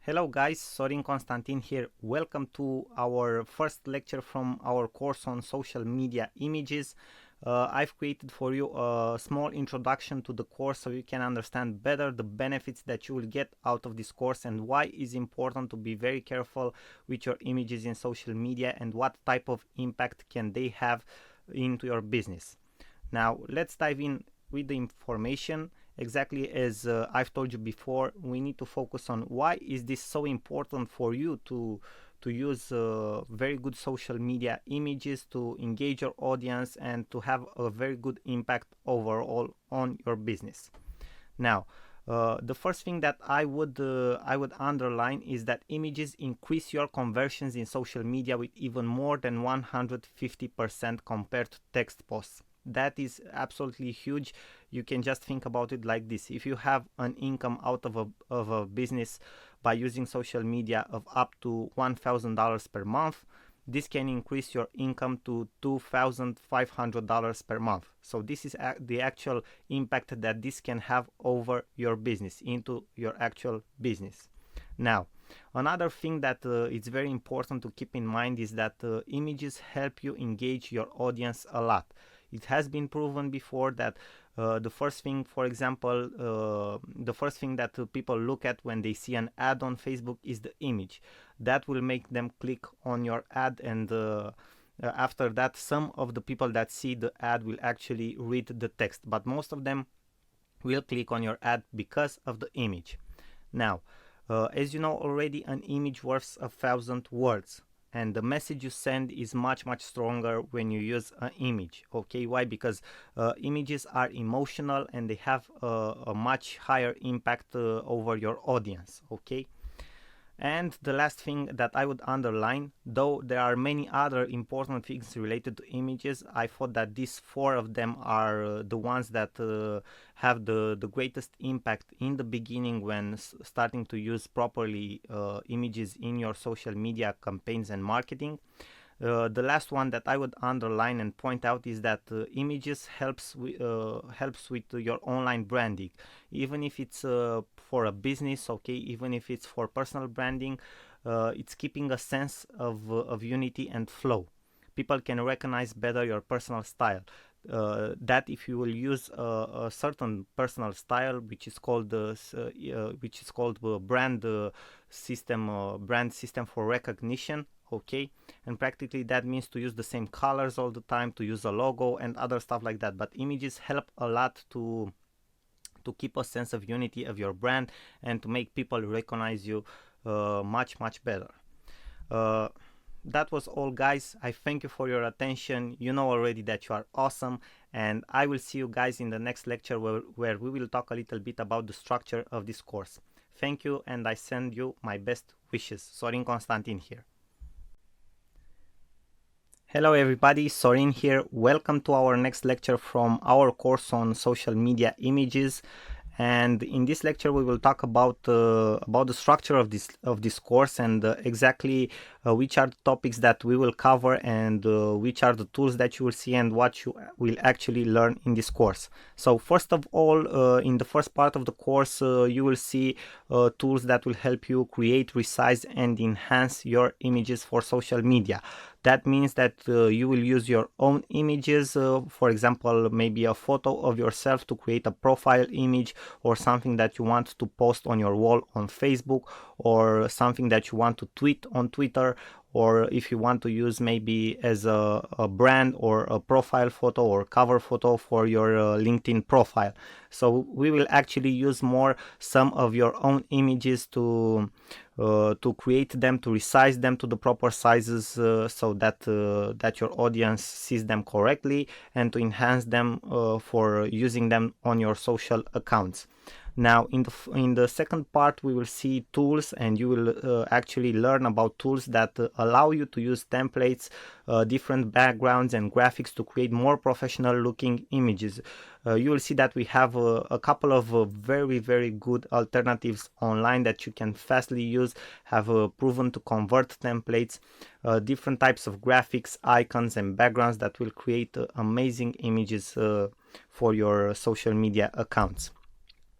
Hello guys, Sorin Constantin here. Welcome to our first lecture from our course on social media images. I've created for you a small introduction to the course so you can understand better the benefits that you will get out of this course and why it's important to be very careful with your images in social media and what type of impact can they have into your business. Now let's dive in with the information. Exactly as I've told you before, we need to focus on why is this so important for you to use very good social media images to engage your audience and to have a very good impact overall on your business. Now, the first thing that I would underline is that images increase your conversions in social media with even more than 150% compared to text posts. That is absolutely huge. You can just think about it like this: if you have an income out of a business by using social media of up to $1,000 per month, this can increase your income to $2,500 per month. So this is the actual impact that this can have over your business, into your actual business. Now, another thing that it's very important to keep in mind is that images help you engage your audience a lot. It has been proven before that the first thing, for example, the first thing that people look at when they see an ad on Facebook is the image. That will make them click on your ad, and after that, some of the people that see the ad will actually read the text, but most of them will click on your ad because of the image. Now, as you know already, an image worth 1,000 words, and the message you send is much stronger when you use an image. Okay, why? Because images are emotional and they have a much higher impact over your audience. Okay. And the last thing that I would underline, though there are many other important things related to images, I thought that these four of them are the ones that have the greatest impact in the beginning when starting to use properly images in your social media campaigns and marketing. The last one that I would underline and point out is that images helps with your online branding, even if it's for a business. Okay, even if it's for personal branding, it's keeping a sense of unity and flow. People can recognize better your personal style. That if you will use a certain personal style, which is called brand system for recognition. Okay, and practically that means to use the same colors all the time, to use a logo and other stuff like that. But images help a lot to keep a sense of unity of your brand and to make people recognize you much better. That was all, guys. I thank you for your attention. You know already that you are awesome, and I will see you guys in the next lecture where we will talk a little bit about the structure of this course. Thank you, and I send you my best wishes. Sorin Constantin here. Hello everybody, Sorin here. Welcome to our next lecture from our course on social media images. And in this lecture we will talk about the structure of this course and exactly which are the topics that we will cover and which are the tools that you will see and what you will actually learn in this course. So first of all, in the first part of the course you will see tools that will help you create, resize and enhance your images for social media. That means that you will use your own images, for example, maybe a photo of yourself to create a profile image, or something that you want to post on your wall on Facebook, or something that you want to tweet on Twitter, or if you want to use maybe as a brand or a profile photo or cover photo for your LinkedIn profile. So we will actually use more some of your own images to create them, to resize them to the proper sizes so that your audience sees them correctly, and to enhance them for using them on your social accounts. Now in the second part we will see tools, and you will actually learn about tools that allow you to use templates, different backgrounds and graphics to create more professional looking images. You will see that we have a couple of very good alternatives online that you can fastly use, have proven to convert templates, different types of graphics, icons and backgrounds that will create amazing images for your social media accounts.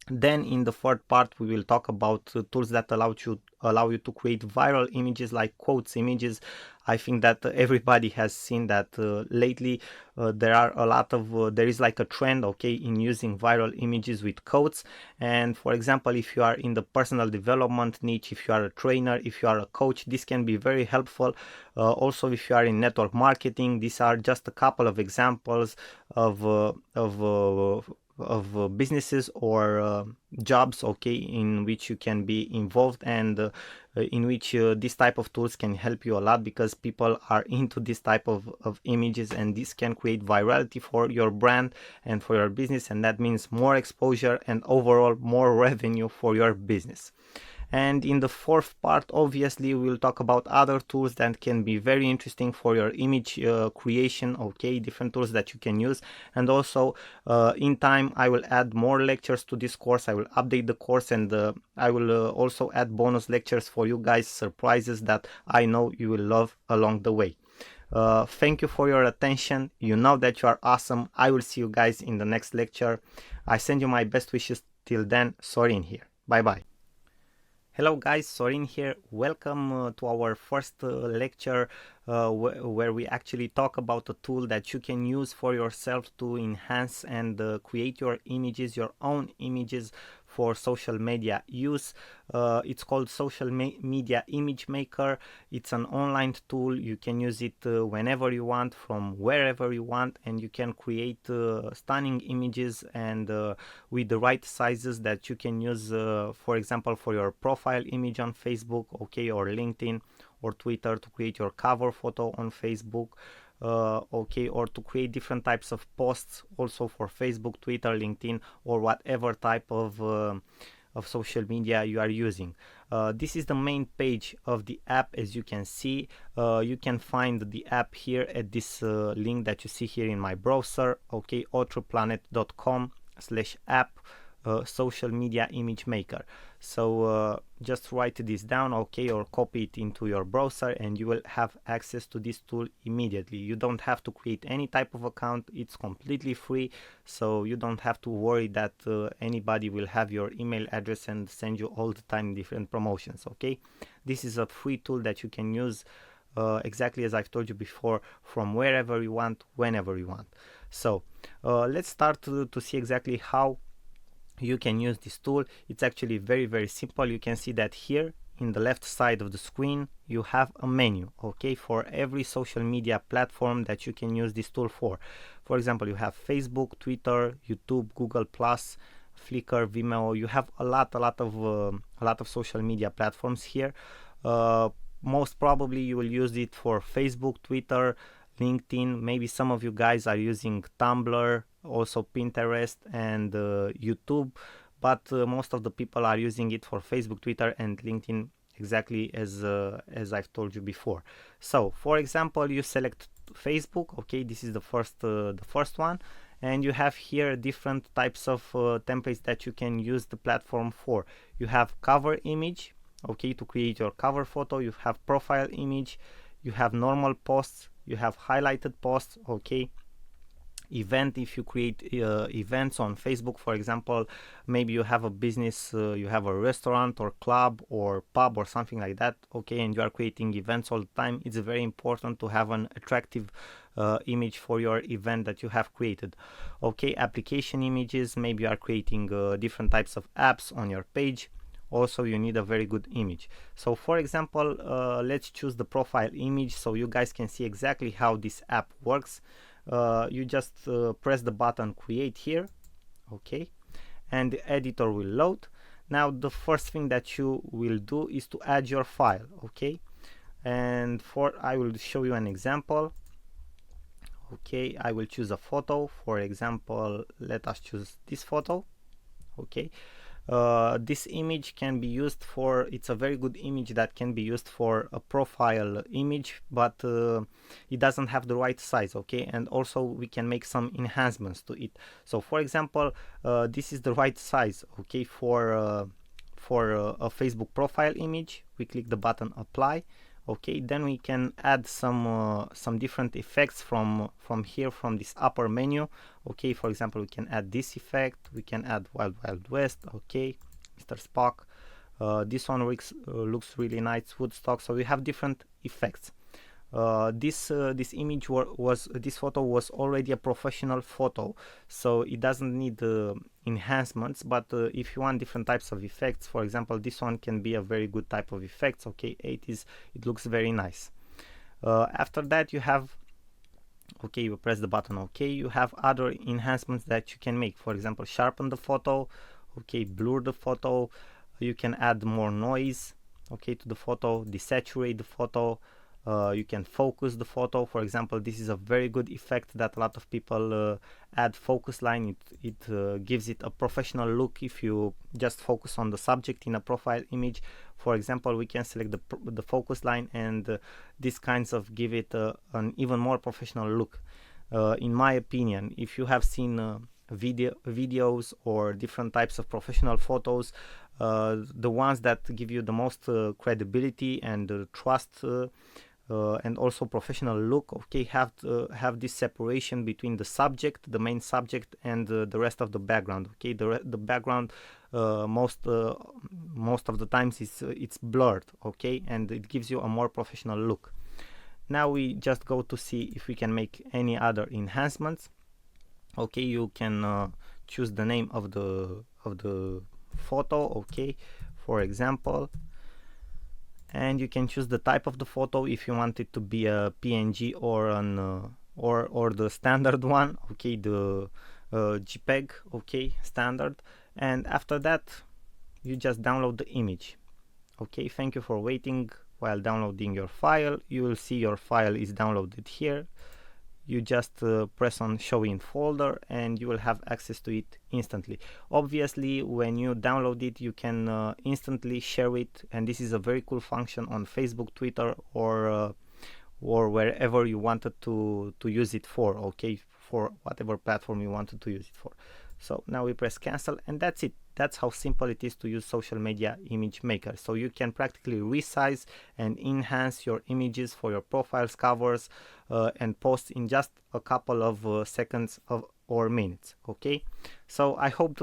Then in the third part we will talk about tools that allow you to create viral images like quotes images. I think that everybody has seen that lately there are a lot of there is like a trend, okay, in using viral images with quotes. And for example, if you are in the personal development niche, if you are a trainer, if you are a coach, this can be very helpful. Also, if you are in network marketing, these are just a couple of examples of businesses or jobs, okay, in which you can be involved, and in which this type of tools can help you a lot, because people are into this type of images, and this can create virality for your brand and for your business, and that means more exposure and overall more revenue for your business. And in the fourth part, obviously, we'll talk about other tools that can be very interesting for your image creation, okay, different tools that you can use. And also, in time, I will add more lectures to this course. I will update the course, and I will also add bonus lectures for you guys, surprises that I know you will love along the way. Thank you for your attention. You know that you are awesome. I will see you guys in the next lecture. I send you my best wishes. Till then, Sorin here. Bye bye. Hello guys, Sorin here. Welcome to our first lecture where we actually talk about a tool that you can use for yourself to enhance and create your images, your own images for social media use. It's called Social Media Image Maker. It's an online tool. You can use it whenever you want, from wherever you want, and you can create stunning images and with the right sizes that you can use, for example, for your profile image on Facebook, okay, or LinkedIn or Twitter, to create your cover photo on Facebook, okay, or to create different types of posts also for Facebook, Twitter, LinkedIn, or whatever type of social media you are using. This is the main page of the app. As you can see, you can find the app here at this link that you see here in my browser, okay, outroplanet.com/app. Social media image maker. So just write this down, okay, or copy it into your browser, and you will have access to this tool immediately. You don't have to create any type of account. It's completely free, so you don't have to worry that anybody will have your email address and send you all the time different promotions, okay. This is a free tool that you can use exactly as I've told you before, from wherever you want, whenever you want. So let's start to see exactly how you can use this tool. It's actually very simple. You can see that here in the left side of the screen you have a menu, okay, for every social media platform that you can use this tool for. For example, you have Facebook, Twitter, YouTube, Google Plus, Flickr, Vimeo. You have a lot of social media platforms here. Most probably you will use it for Facebook, Twitter, LinkedIn. Maybe some of you guys are using Tumblr, also Pinterest and YouTube, but most of the people are using it for Facebook, Twitter, and LinkedIn, exactly as I've told you before. So, for example, you select Facebook. Okay, this is the first one, and you have here different types of templates that you can use the platform for. You have cover image, okay, to create your cover photo. You have profile image. You have normal posts. You have highlighted posts, okay. Event, if you create events on Facebook, for example, maybe you have a business, you have a restaurant or club or pub or something like that, okay, and you are creating events all the time. It's very important to have an attractive image for your event that you have created, okay. Application images, maybe you are creating different types of apps on your page. Also, you need a very good image. So for example, let's choose the profile image so you guys can see exactly how this app works. You just press the button create here, okay, and the editor will load. Now the first thing that you will do is to add your file, okay, and I will show you an example. Okay, I will choose a photo. For example, let us choose this photo, okay. This image can be used for, it's a very good image that can be used for a profile image, but it doesn't have the right size, okay, and also we can make some enhancements to it. So for example, this is the right size, okay, for a Facebook profile image. We click the button apply, Okay, then we can add some different effects from here, from this upper menu. Okay, for example, we can add this effect, we can add Wild Wild West. Okay, Mr. Spock. This one looks really nice, Woodstock. So we have different effects. This image this photo was already a professional photo, so it doesn't need enhancements. But if you want different types of effects, for example, this one can be a very good type of effects. Okay, 80s, it looks very nice. After that, you have, okay, you press the button OK, you have other enhancements that you can make. For example, sharpen the photo, okay, blur the photo, you can add more noise, okay, to the photo, desaturate the photo, you can focus the photo. For example, this is a very good effect that a lot of people add, focus line. It gives it a professional look if you just focus on the subject in a profile image. For example, we can select the focus line, and these kinds of give it an even more professional look. In my opinion, if you have seen videos or different types of professional photos, the ones that give you the most credibility and trust and also professional look, okay, have this separation between the subject, the main subject, and the rest of the background. Okay, the background most of the times it's blurred, okay, and it gives you a more professional look. Now we just go to see if we can make any other enhancements. Okay, you can choose the name of the photo, okay, for example, and you can choose the type of the photo, if you want it to be a PNG or an or the standard one, okay, the JPEG, okay, standard. And after that, you just download the image. Okay, thank you for waiting while downloading your file. You will see your file is downloaded here. You just press on show in folder and you will have access to it instantly. Obviously, when you download it, you can instantly share it, and this is a very cool function on Facebook, Twitter, or wherever you wanted to use it for, okay, for whatever platform you wanted to use it for. So now we press cancel, and that's it. That's how simple it is to use social media image maker. So you can practically resize and enhance your images for your profiles, covers, and posts in just a couple of seconds or minutes. Okay, so I hope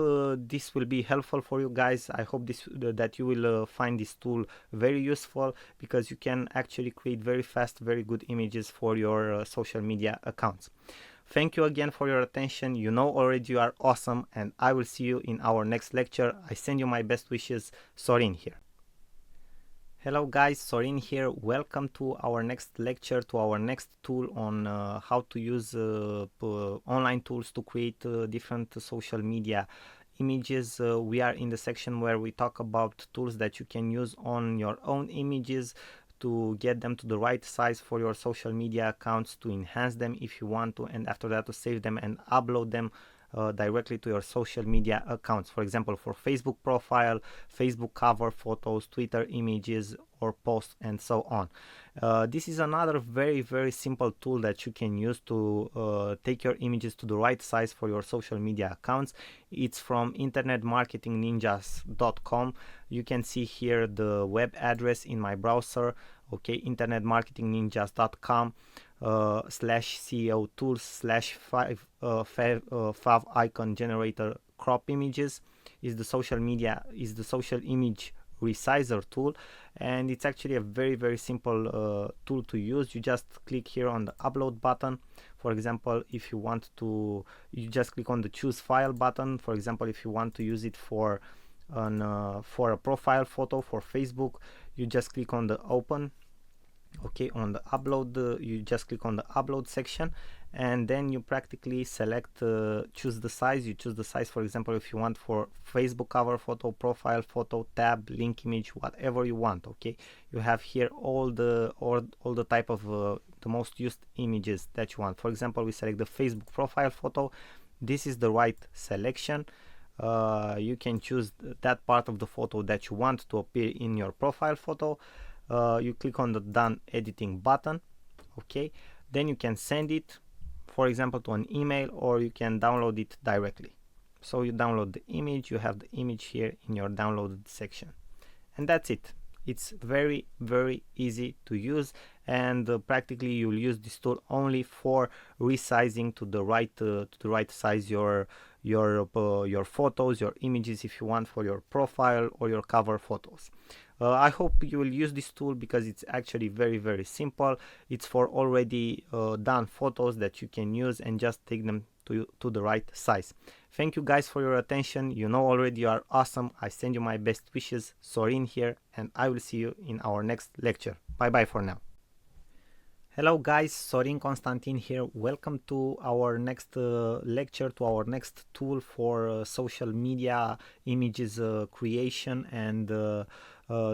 this will be helpful for you guys. I hope that you will find this tool very useful, because you can actually create very fast, very good images for your social media accounts. Thank you again for your attention. You know already you are awesome, and I will see you in our next lecture. I send you my best wishes. Sorin here. Hello guys, Sorin here. Welcome to our next lecture, to our next tool on how to use online tools to create different social media images. We are in the section where we talk about tools that you can use on your own images to get them to the right size for your social media accounts, to enhance them if you want to, and after that to save them and upload them directly to your social media accounts. For example, for Facebook profile, Facebook cover photos, Twitter images or posts, and so on. This is another very, very simple tool that you can use to take your images to the right size for your social media accounts. It's from internetmarketingninjas.com. You can see here the web address in my browser, okay, internetmarketingninjas.com /CEO tools /fav icon generator crop images is the social image resizer tool, and it's actually a very, very simple tool to use. You just click here on the upload button. For example, if you want to, you just click on the choose file button. For example, if you want to use it for a profile photo for Facebook, you just click on the open. Okay, on the upload, you just click on the upload section, and then you practically select, choose the size. You choose the size, for example, if you want for Facebook cover photo, profile photo, tab, link image, whatever you want. Okay, you have here all the type of the most used images that you want. For example, we select the Facebook profile photo. This is the right selection. You can choose that part of the photo that you want to appear in your profile photo. You click on the done editing button. Okay, then you can send it, for example, to an email, or you can download it directly. So you download the image, you have the image here in your downloaded section, and that's it. It's very easy to use, and practically you'll use this tool only for resizing to the right size your photos, your images, if you want, for your profile or your cover photos. I hope you will use this tool because it's actually very simple. It's for already done photos that you can use and just take them to the right size. Thank you guys for your attention. You know already you are awesome. I send you my best wishes. Sorin here, and I will see you in our next lecture. Bye bye for now. Hello guys, Sorin Constantin here. Welcome to our next lecture, to our next tool for social media images creation. And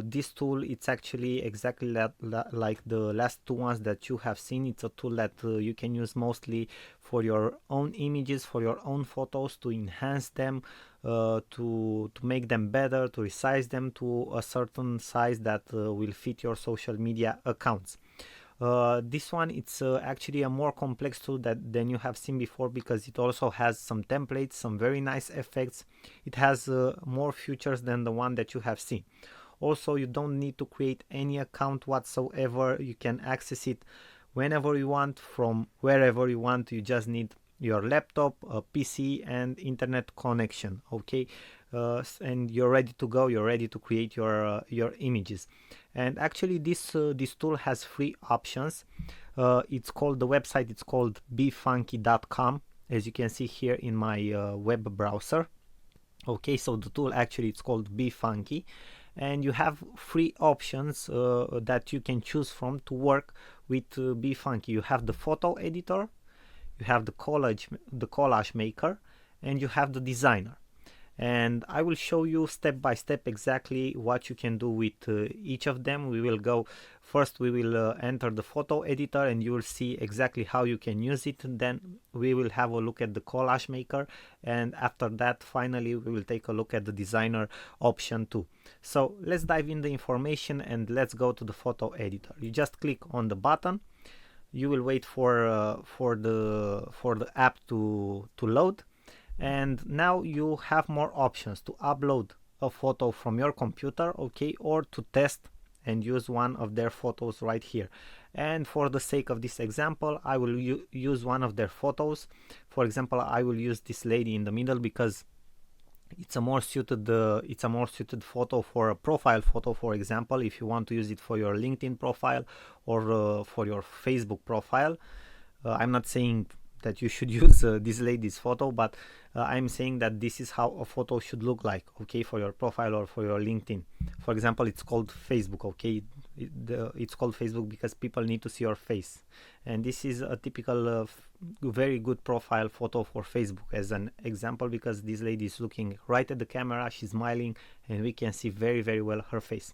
this tool, it's actually exactly like the last two ones that you have seen. It's a tool that you can use mostly for your own images, for your own photos, to enhance them, to make them better, to resize them to a certain size that will fit your social media accounts. This one, it's actually a more complex tool than you have seen before, because it also has some templates, some very nice effects. It has more features than the one that you have seen. Also, you don't need to create any account whatsoever. You can access it whenever you want, from wherever you want. You just need your laptop, a PC, and internet connection. Okay, and you're ready to go. You're ready to create your images. And actually, this tool has three options. It's called, the website, it's called befunky.com, as you can see here in my web browser. Okay, so the tool actually, it's called befunky, and you have three options that you can choose from to work with befunky. You have the photo editor, you have the collage maker, and you have the designer. And I will show you step by step exactly what you can do with each of them. We will go first, we will enter the photo editor, and you will see exactly how you can use it. Then we will have a look at the collage maker, and after that, finally, we will take a look at the designer option too. So let's dive in the information and let's go to the photo editor. You just click on the button. You will wait for the app to load. And now you have more options to upload a photo from your computer, okay, or to test and use one of their photos right here. And for the sake of this example, I will use one of their photos. For example, I will use this lady in the middle because it's a more suited photo for a profile photo. For example, if you want to use it for your LinkedIn profile or for your Facebook profile. I'm not saying that you should use this lady's photo, but I'm saying that this is how a photo should look like, okay, for your profile or for your LinkedIn. For example, it's called Facebook, okay. It's called Facebook because people need to see your face, and this is a typical very good profile photo for Facebook, as an example, because this lady is looking right at the camera, she's smiling, and we can see very well her face.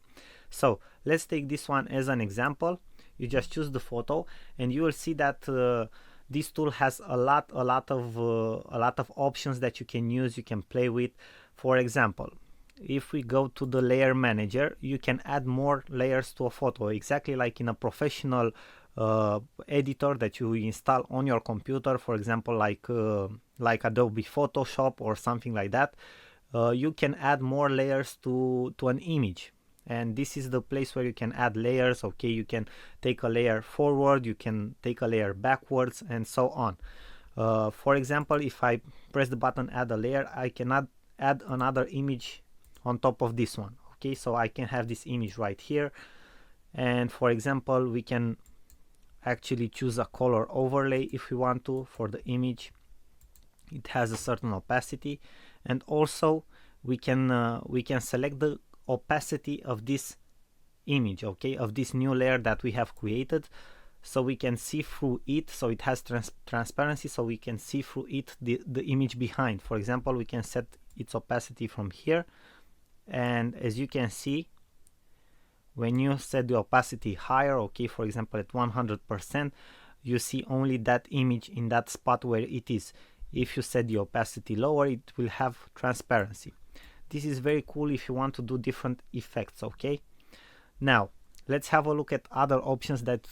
So let's take this one as an example. You just choose the photo, and you will see that this tool has a lot of options that you can use, you can play with. For example, if we go to the layer manager, you can add more layers to a photo, exactly like in a professional editor that you install on your computer, for example, like Adobe Photoshop or something like that. You can add more layers to an image. And this is the place where you can add layers, okay. You can take a layer forward, you can take a layer backwards, and so on. For example, if I press the button add a layer, I cannot add another image on top of this one, okay. So I can have this image right here, and for example, we can actually choose a color overlay if we want to for the image. It has a certain opacity, and also we can select the opacity of this image, okay, of this new layer that we have created, so we can see through it. So it has transparency, so we can see through it the image behind. For example, we can set its opacity from here, and as you can see, when you set the opacity higher, okay, for example at 100%, you see only that image in that spot where it is. If you set the opacity lower, it will have transparency. This is very cool if you want to do different effects, okay. Now let's have a look at other options that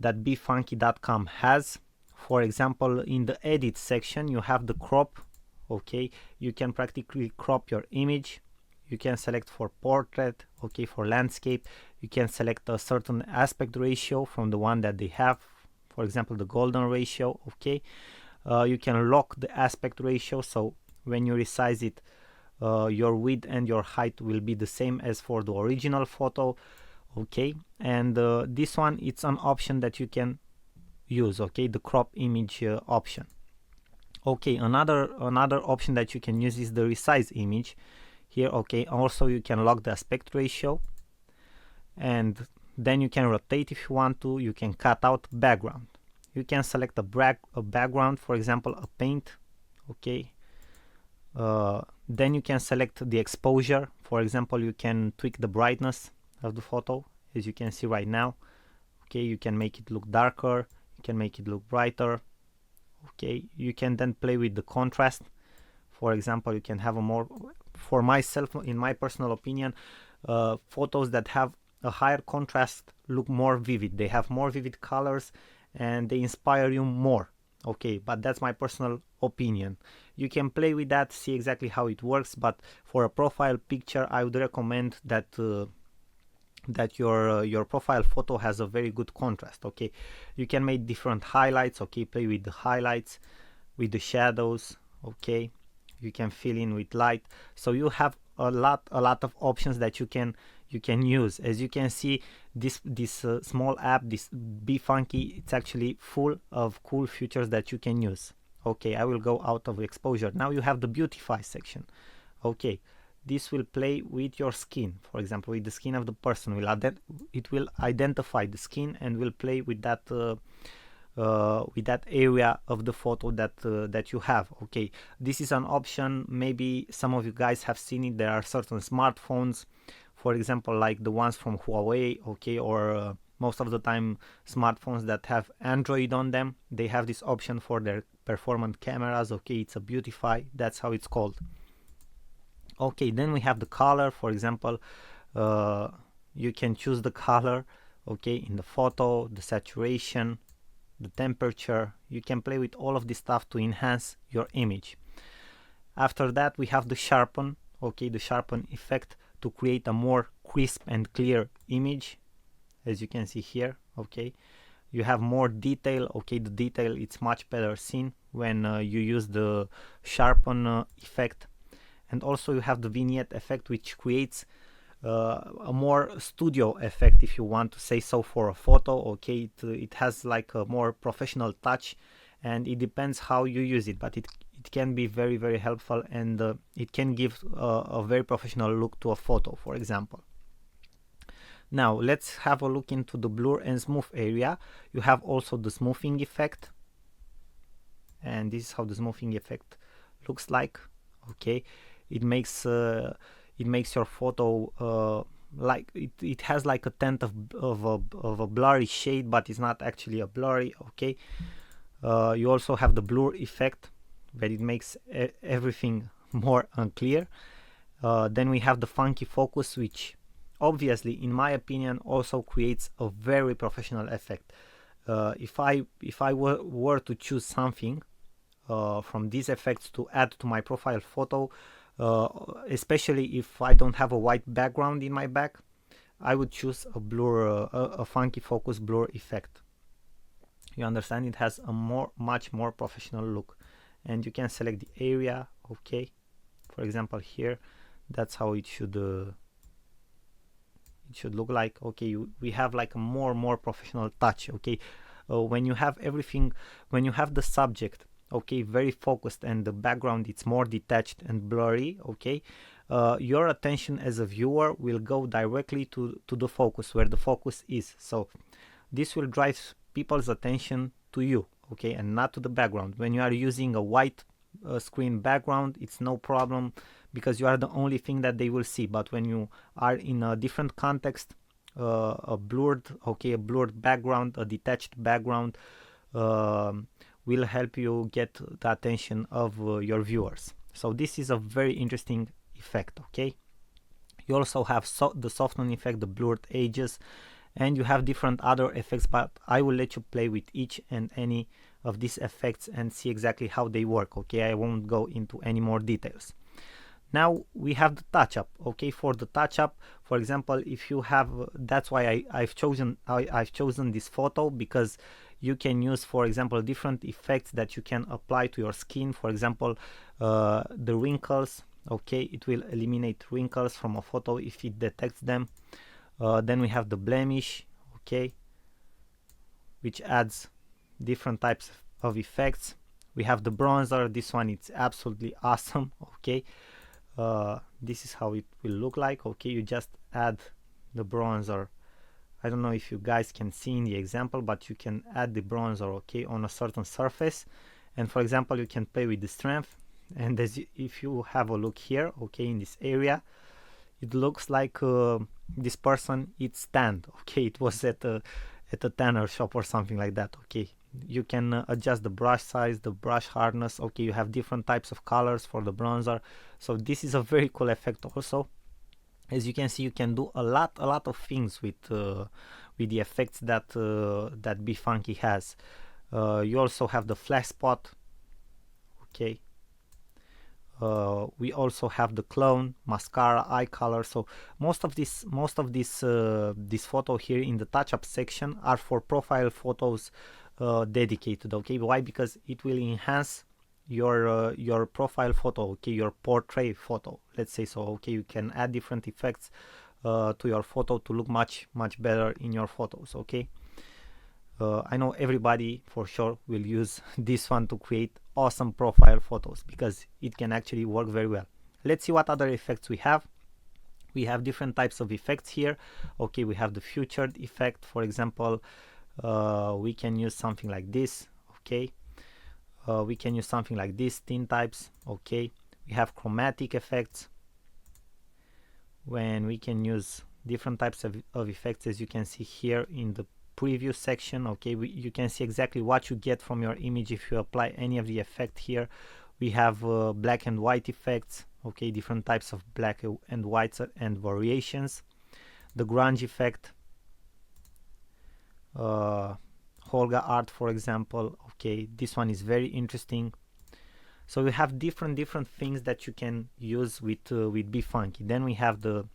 befunky.com has. For example, in the edit section, you have the crop, okay. You can practically crop your image. you can select for portrait, okay, for landscape. You can select a certain aspect ratio from the one that they have, for example the golden ratio, okay. You can lock the aspect ratio, so when you resize it, your width and your height will be the same as for the original photo, okay. And this one, it's an option that you can use, okay, the crop image option. Okay, another option that you can use is the resize image here, okay. Also you can lock the aspect ratio, and then you can rotate if you want to. You can cut out background. You can select a background, for example a paint, okay. Then you can select the exposure. For example, you can tweak the brightness of the photo, as you can see right now, okay. You can make it look darker, you can make it look brighter, okay. You can then play with the contrast. For example, you can have a more, for myself, in my personal opinion, photos that have a higher contrast look more vivid. They have more vivid colors and they inspire you more, okay. But that's my personal opinion. You can play with that, see exactly how it works, but for a profile picture I would recommend that that your profile photo has a very good contrast, okay. You can make different highlights, okay, play with the highlights, with the shadows, okay. You can fill in with light, so you have a lot of options that you can use. As you can see, this small app, this Be Funky, it's actually full of cool features that you can use. Okay, I will go out of exposure. Now you have the beautify section, okay. This will play with your skin, for example with the skin of the person. It will identify the skin and will play with that area of the photo that you have, okay. This is an option, maybe some of you guys have seen it. There are certain smartphones, for example like the ones from Huawei, okay, or most of the time smartphones that have Android on them, they have this option for their performant cameras, okay. It's a beautify, that's how it's called. Okay, then we have the color. For example, you can choose the color, okay, in the photo, the saturation, the temperature. You can play with all of this stuff to enhance your image. After that we have the sharpen, okay, the sharpen effect to create a more crisp and clear image, as you can see here, okay. You have more detail, okay. The detail, it's much better seen when you use the sharpen effect. And also you have the vignette effect, which creates a more studio effect, if you want to say so, for a photo, okay. It has like a more professional touch, and it depends how you use it, but it can be very, very helpful, and it can give a very professional look to a photo, for example. Now let's have a look into the blur and smooth area. You have also the smoothing effect, and this is how the smoothing effect looks like, okay. It makes your photo like it has like a tint of a blurry shade, but it's not actually a blurry, okay. You also have the blur effect, where it makes everything more unclear. Then we have the funky focus, which obviously, in my opinion, also creates a very professional effect. If I were to choose something from these effects to add to my profile photo, especially if I don't have a white background in my back, I would choose a blur, a funky focus blur effect. You understand? It has a much more professional look, and you can select the area, okay. For example here, that's how it should look like, okay. We have like a more professional touch, okay. When you have everything, when you have the subject, okay, very focused, and the background it's more detached and blurry, okay, your attention as a viewer will go directly to the focus, where the focus is. So this will drive people's attention to you, okay, and not to the background. When you are using a white screen background, it's no problem, because you are the only thing that they will see. But when you are in a different context, a blurred background, a detached background, will help you get the attention of your viewers. So this is a very interesting effect, okay. You also have the soften effect, the blurred edges, and you have different other effects, but I will let you play with each and any of these effects and see exactly how they work, okay. I won't go into any more details. Now we have the touch up. Okay, for the touch up, for example, if you have, that's why I've chosen this photo, because you can use, for example, different effects that you can apply to your skin. For example, the wrinkles. Okay, it will eliminate wrinkles from a photo if it detects them. Then we have the blemish. Okay, which adds different types of effects. We have the bronzer. This one, it's absolutely awesome. Okay, this is how it will look like. Okay, you just add the bronzer. I don't know if you guys can see in the example, but you can add the bronzer, okay, on a certain surface. And for example, you can play with the strength. And if you have a look here, okay, in this area, it looks like this person eats tanned. Okay, it was at a tanner shop or something like that. Okay, you can adjust the brush size, the brush hardness. Okay, you have different types of colors for the bronzer. So this is a very cool effect also. As you can see, you can do a lot of things with the effects that that Be Funky has. You also have the flash spot. Okay. We also have the clone, mascara, eye color. So most of this this photo here in the touch-up section are for profile photos dedicated. Okay, why? Because it will enhance your profile photo. Okay, your portrait photo, let's say. So okay, you can add different effects to your photo to look much better in your photos. Okay. I know everybody for sure will use this one to create awesome profile photos, because it can actually work very well. Let's see what other effects we have. We have different types of effects here. Okay, we have the featured effect, for example. We can use something like this. Okay, we can use something like this, thin types. Okay, we have chromatic effects, when we can use different types of effects, as you can see here in the preview section. Okay, you can see exactly what you get from your image if you apply any of the effect here. We have black and white effects. Okay, different types of black and whites and variations. The grunge effect, Holga art, for example. Okay, this one is very interesting. So we have different things that you can use with Be Funky. Then we have the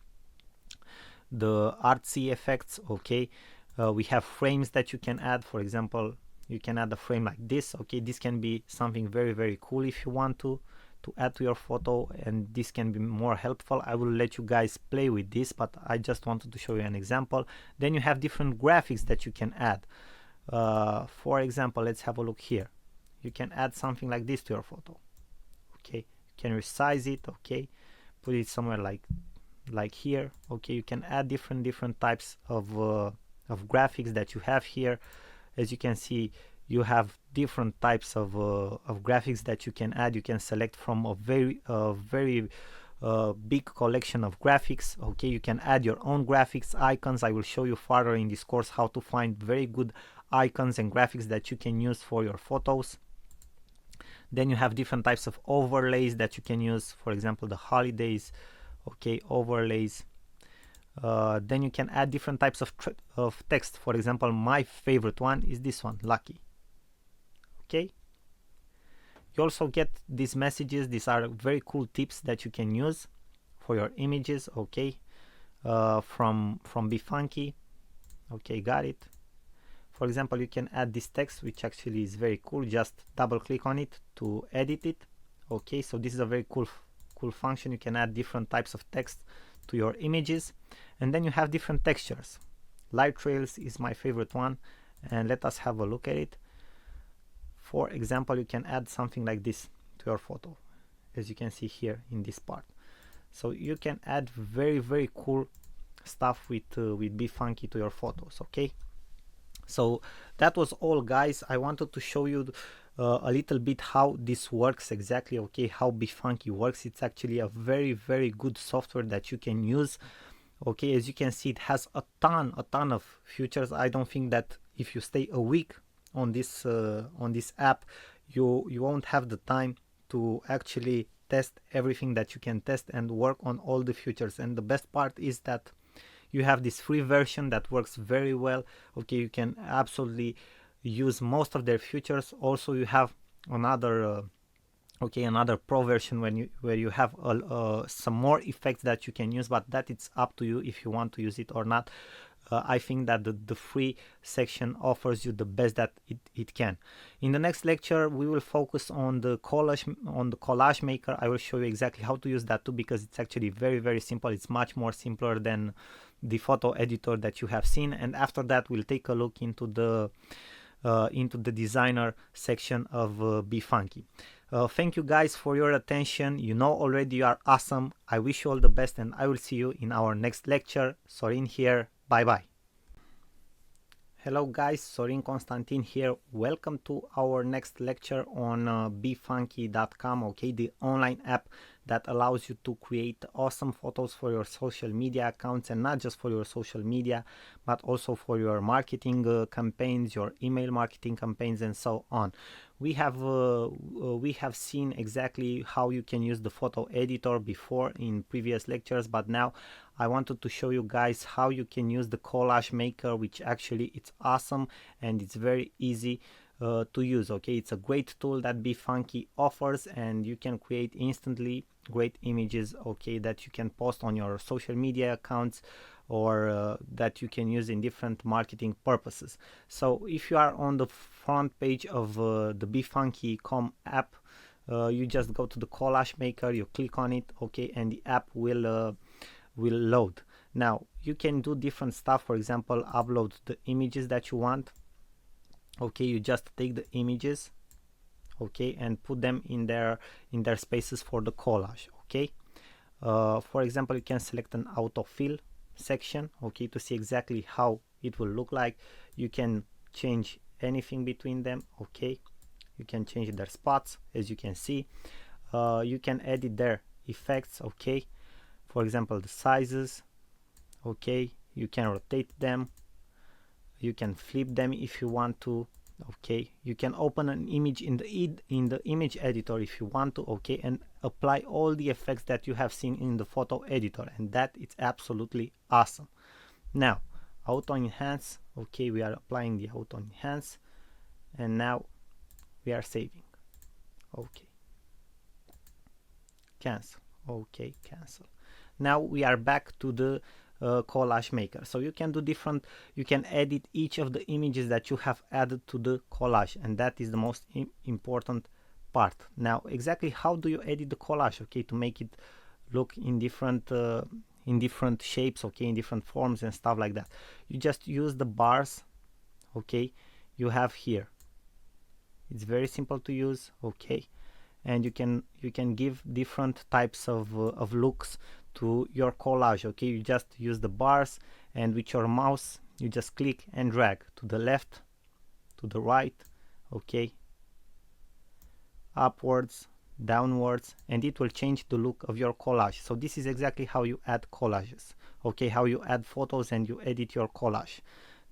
artsy effects. Okay, we have frames that you can add. For example, you can add a frame like this. Okay, this can be something very cool if you want to add to your photo, and this can be more helpful. I will let you guys play with this, but I just wanted to show you an example. Then you have different graphics that you can add. For example, let's have a look here. You can add something like this to your photo. Okay, you can resize it. Okay, put it somewhere like here. Okay, you can add different types of graphics that you have here. As you can see, you have different types of graphics that you can add. You can select from a very big collection of graphics. Okay, you can add your own graphics, icons. I will show you further in this course how to find very good icons and graphics that you can use for your photos. Then you have different types of overlays that you can use, for example, the holidays. Okay, overlays. Then you can add different types of text. For example, my favorite one is this one, lucky. Okay, you also get these messages. These are very cool tips that you can use for your images. Okay, from Be Funky. Okay, got it. For example, you can add this text, which actually is very cool. Just double click on it to edit it. Okay, so this is a very cool function. You can add different types of text to your images. And then you have different textures. Light trails is my favorite one, and let us have a look at it. For example, you can add something like this to your photo, as you can see here in this part. So you can add very cool stuff with Be Funky to your photos. Okay, so that was all, guys. I wanted to show you a little bit how this works exactly. Okay, how Be Funky works. It's actually a very good software that you can use. Okay, as you can see, it has a ton of features. I don't think that if you stay a week on this app, you won't have the time to actually test everything that you can test and work on all the features. And the best part is that you have this free version that works very well. Okay, you can absolutely use most of their features. Also, you have another Okay, another pro version where you have some more effects that you can use, but that it's up to you if you want to use it or not. I think that the free section offers you the best that it can. In the next lecture, we will focus on the collage maker. I will show you exactly how to use that too, because it's actually very simple. It's much more simpler than the photo editor that you have seen. And after that, we'll take a look into the designer section of BeFunky. Thank you guys for your attention. You know already you are awesome. I wish you all the best, and I will see you in our next lecture. Sorin here. Bye bye. Hello guys, Sorin Constantin here. Welcome to our next lecture on befunky.com, okay, the online app that allows you to create awesome photos for your social media accounts, and not just for your social media, but also for your marketing campaigns, your email marketing campaigns, and so on. We have seen exactly how you can use the photo editor before in previous lectures, but now I wanted to show you guys how you can use the collage maker, which actually it's awesome and it's very easy to use. Okay, it's a great tool that BeFunky offers, and you can create instantly great images, okay, that you can post on your social media accounts, or that you can use in different marketing purposes. So if you are on the front page of the befunky.com app, you just go to the collage maker, you click on it, okay, and the app will load. Now you can do different stuff. For example, upload the images that you want. Okay, you just take the images, okay, and put them in their spaces for the collage. Okay, for example, you can select an autofill section, okay, to see exactly how it will look like. You can change anything between them, okay, you can change their spots, as you can see. You can edit their effects, okay, for example, the sizes, okay, you can rotate them, you can flip them if you want to, okay, you can open an image in the image editor if you want to, okay, and apply all the effects that you have seen in the photo editor, and that it's absolutely awesome. Now auto enhance, okay, we are applying the auto enhance, and now we are saving, okay, cancel, okay, cancel. Now we are back to the collage maker. So you can do you can edit each of the images that you have added to the collage, and that is the most important part. Now exactly how do you edit the collage, okay, to make it look in different shapes, okay, in different forms and stuff like that? You just use the bars, okay, you have here. It's very simple to use, okay, and you can give different types of looks to your collage, okay. You just use the bars, and with your mouse you just click and drag to the left, to the right, okay, upwards, downwards, and it will change the look of your collage. So this is exactly how you add collages, okay, how you add photos and you edit your collage.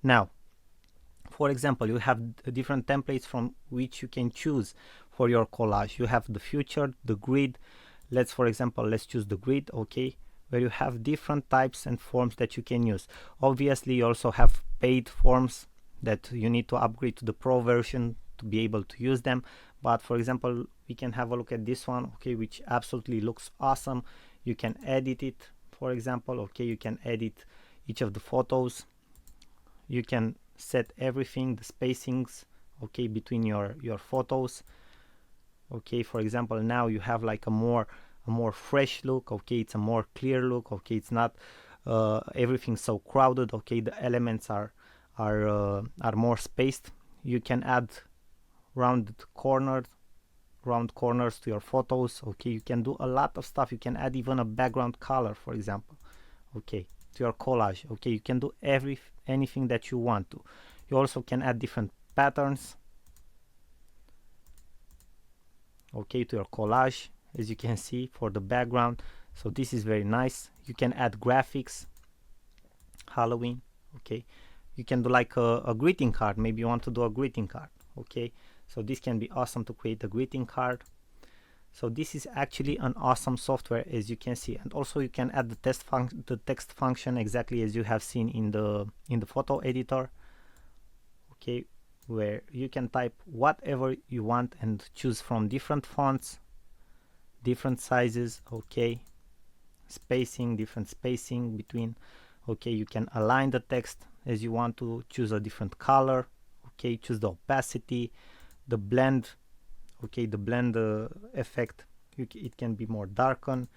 Now for example, you have different templates from which you can choose for your collage. You have the future, the grid. Let's choose the grid, okay, where you have different types and forms that you can use. Obviously you also have paid forms that you need to upgrade to the pro version to be able to use them. But for example, we can have a look at this one, okay, which absolutely looks awesome. You can edit it, for example, okay, you can edit each of the photos, you can set everything, the spacings, okay, between your photos, okay. For example, now you have like a more fresh look, okay, it's a more clear look, okay, it's not everything so crowded, okay, the elements are more spaced. You can add round corners to your photos, okay, you can do a lot of stuff. You can add even a background color, for example, okay, to your collage, okay. You can do anything that you want to. You also can add different patterns, okay, to your collage, as you can see, for the background. So this is very nice. You can add graphics, Halloween, okay. You can do like a greeting card. Maybe you want to do a greeting card, okay, so this can be awesome to create a greeting card. So this is actually an awesome software, as you can see. And also you can add the text function exactly as you have seen in the photo editor, okay, where you can type whatever you want and choose from different fonts, different sizes, okay, spacing, different spacing between, okay, you can align the text as you want to, choose a different color, okay, choose the opacity, the blend, okay, the blend effect, it can be more darken,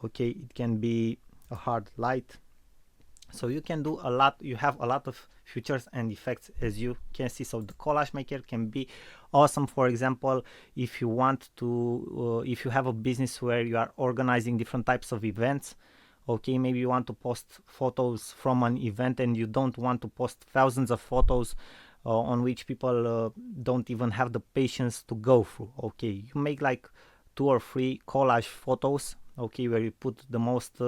okay, it can be a hard light. So you can do a lot, you have a lot of features and effects as you can see. So the collage maker can be awesome, for example, if you want to if you have a business where you are organizing different types of events, okay, maybe you want to post photos from an event and you don't want to post thousands of photos on which people don't even have the patience to go through, okay, you make like 2 or 3 collage photos, okay, where you put the most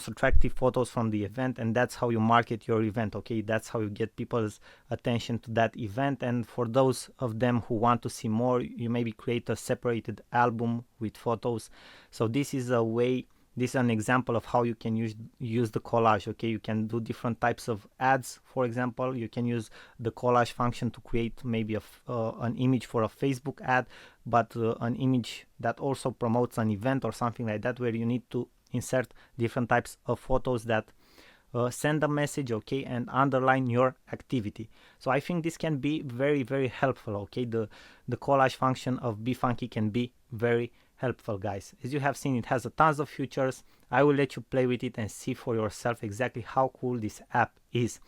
attractive photos from the event, and that's how you market your event, okay, that's how you get people's attention to that event. And for those of them who want to see more, you maybe create a separated album with photos. So this is a way, this is an example of how you can use the collage, okay, you can do different types of ads. For example, you can use the collage function to create maybe an image for a Facebook ad, but an image that also promotes an event or something like that, where you need to insert different types of photos that send a message, okay, and underline your activity. So I think this can be very, very helpful, okay, the collage function of BeFunky can be very helpful, guys. As you have seen, it has a tons of features. I will let you play with it and see for yourself exactly how cool this app is.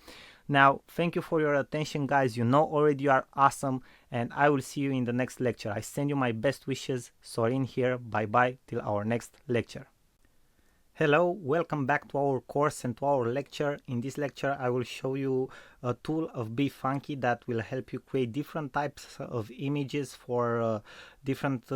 Now, thank you for your attention, guys. You know already you are awesome, and I will see you in the next lecture. I send you my best wishes. Sorin here. Bye bye till our next lecture. Hello, welcome back to our course and to our lecture. In this lecture I will show you a tool of BeFunky that will help you create different types of images for different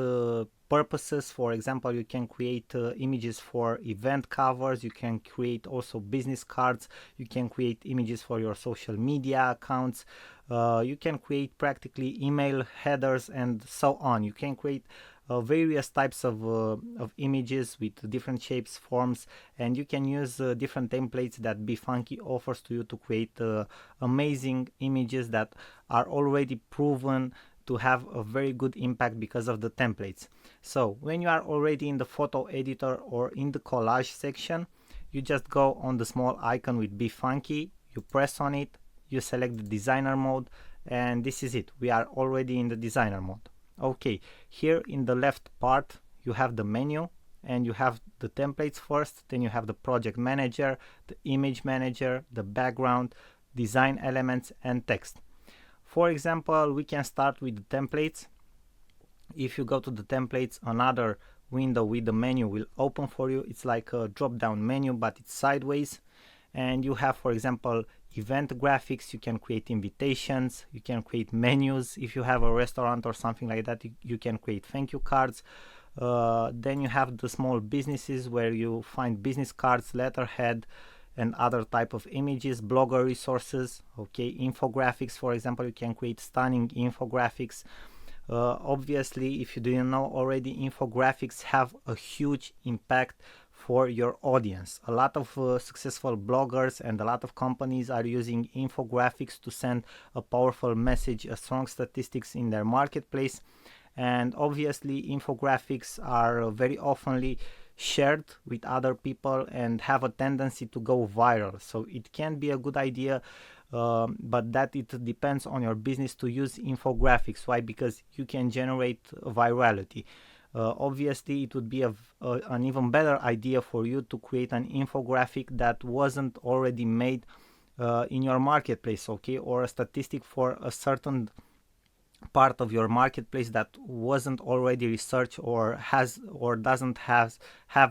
purposes. For example, you can create images for event covers, you can create also business cards, you can create images for your social media accounts, you can create practically email headers and so on. You can create various types of images with different shapes, forms, and you can use different templates that BeFunky offers to you to create amazing images that are already proven to have a very good impact because of the templates. So when you are already in the photo editor or in the collage section, you just go on the small icon with BeFunky, you press on it, you select the designer mode, and this is it. We are already in the designer mode. Okay, here in the left part you have the menu and you have the templates first, then you have the project manager, the image manager, the background, design elements, and text. For example, we can start with the templates. If you go to the templates, another window with the menu will open for you. It's like a drop down menu, but it's sideways, and you have, for example, event graphics. You can create invitations, you can create menus. If you have a restaurant or something like that, you can create thank you cards. Then you have the small businesses where you find business cards, letterhead, and other type of images, blogger resources, okay, infographics. For example, you can create stunning infographics. Obviously, if you didn't know already, infographics have a huge impact for your audience. A lot of successful bloggers and a lot of companies are using infographics to send a powerful message, a strong statistics in their marketplace. And obviously infographics are very oftenly shared with other people and have a tendency to go viral. So it can be a good idea, but that it depends on your business to use infographics. Why? Because you can generate virality. Obviously, it would be an even better idea for you to create an infographic that wasn't already made in your marketplace, okay, or a statistic for a certain part of your marketplace that wasn't already researched or has or doesn't have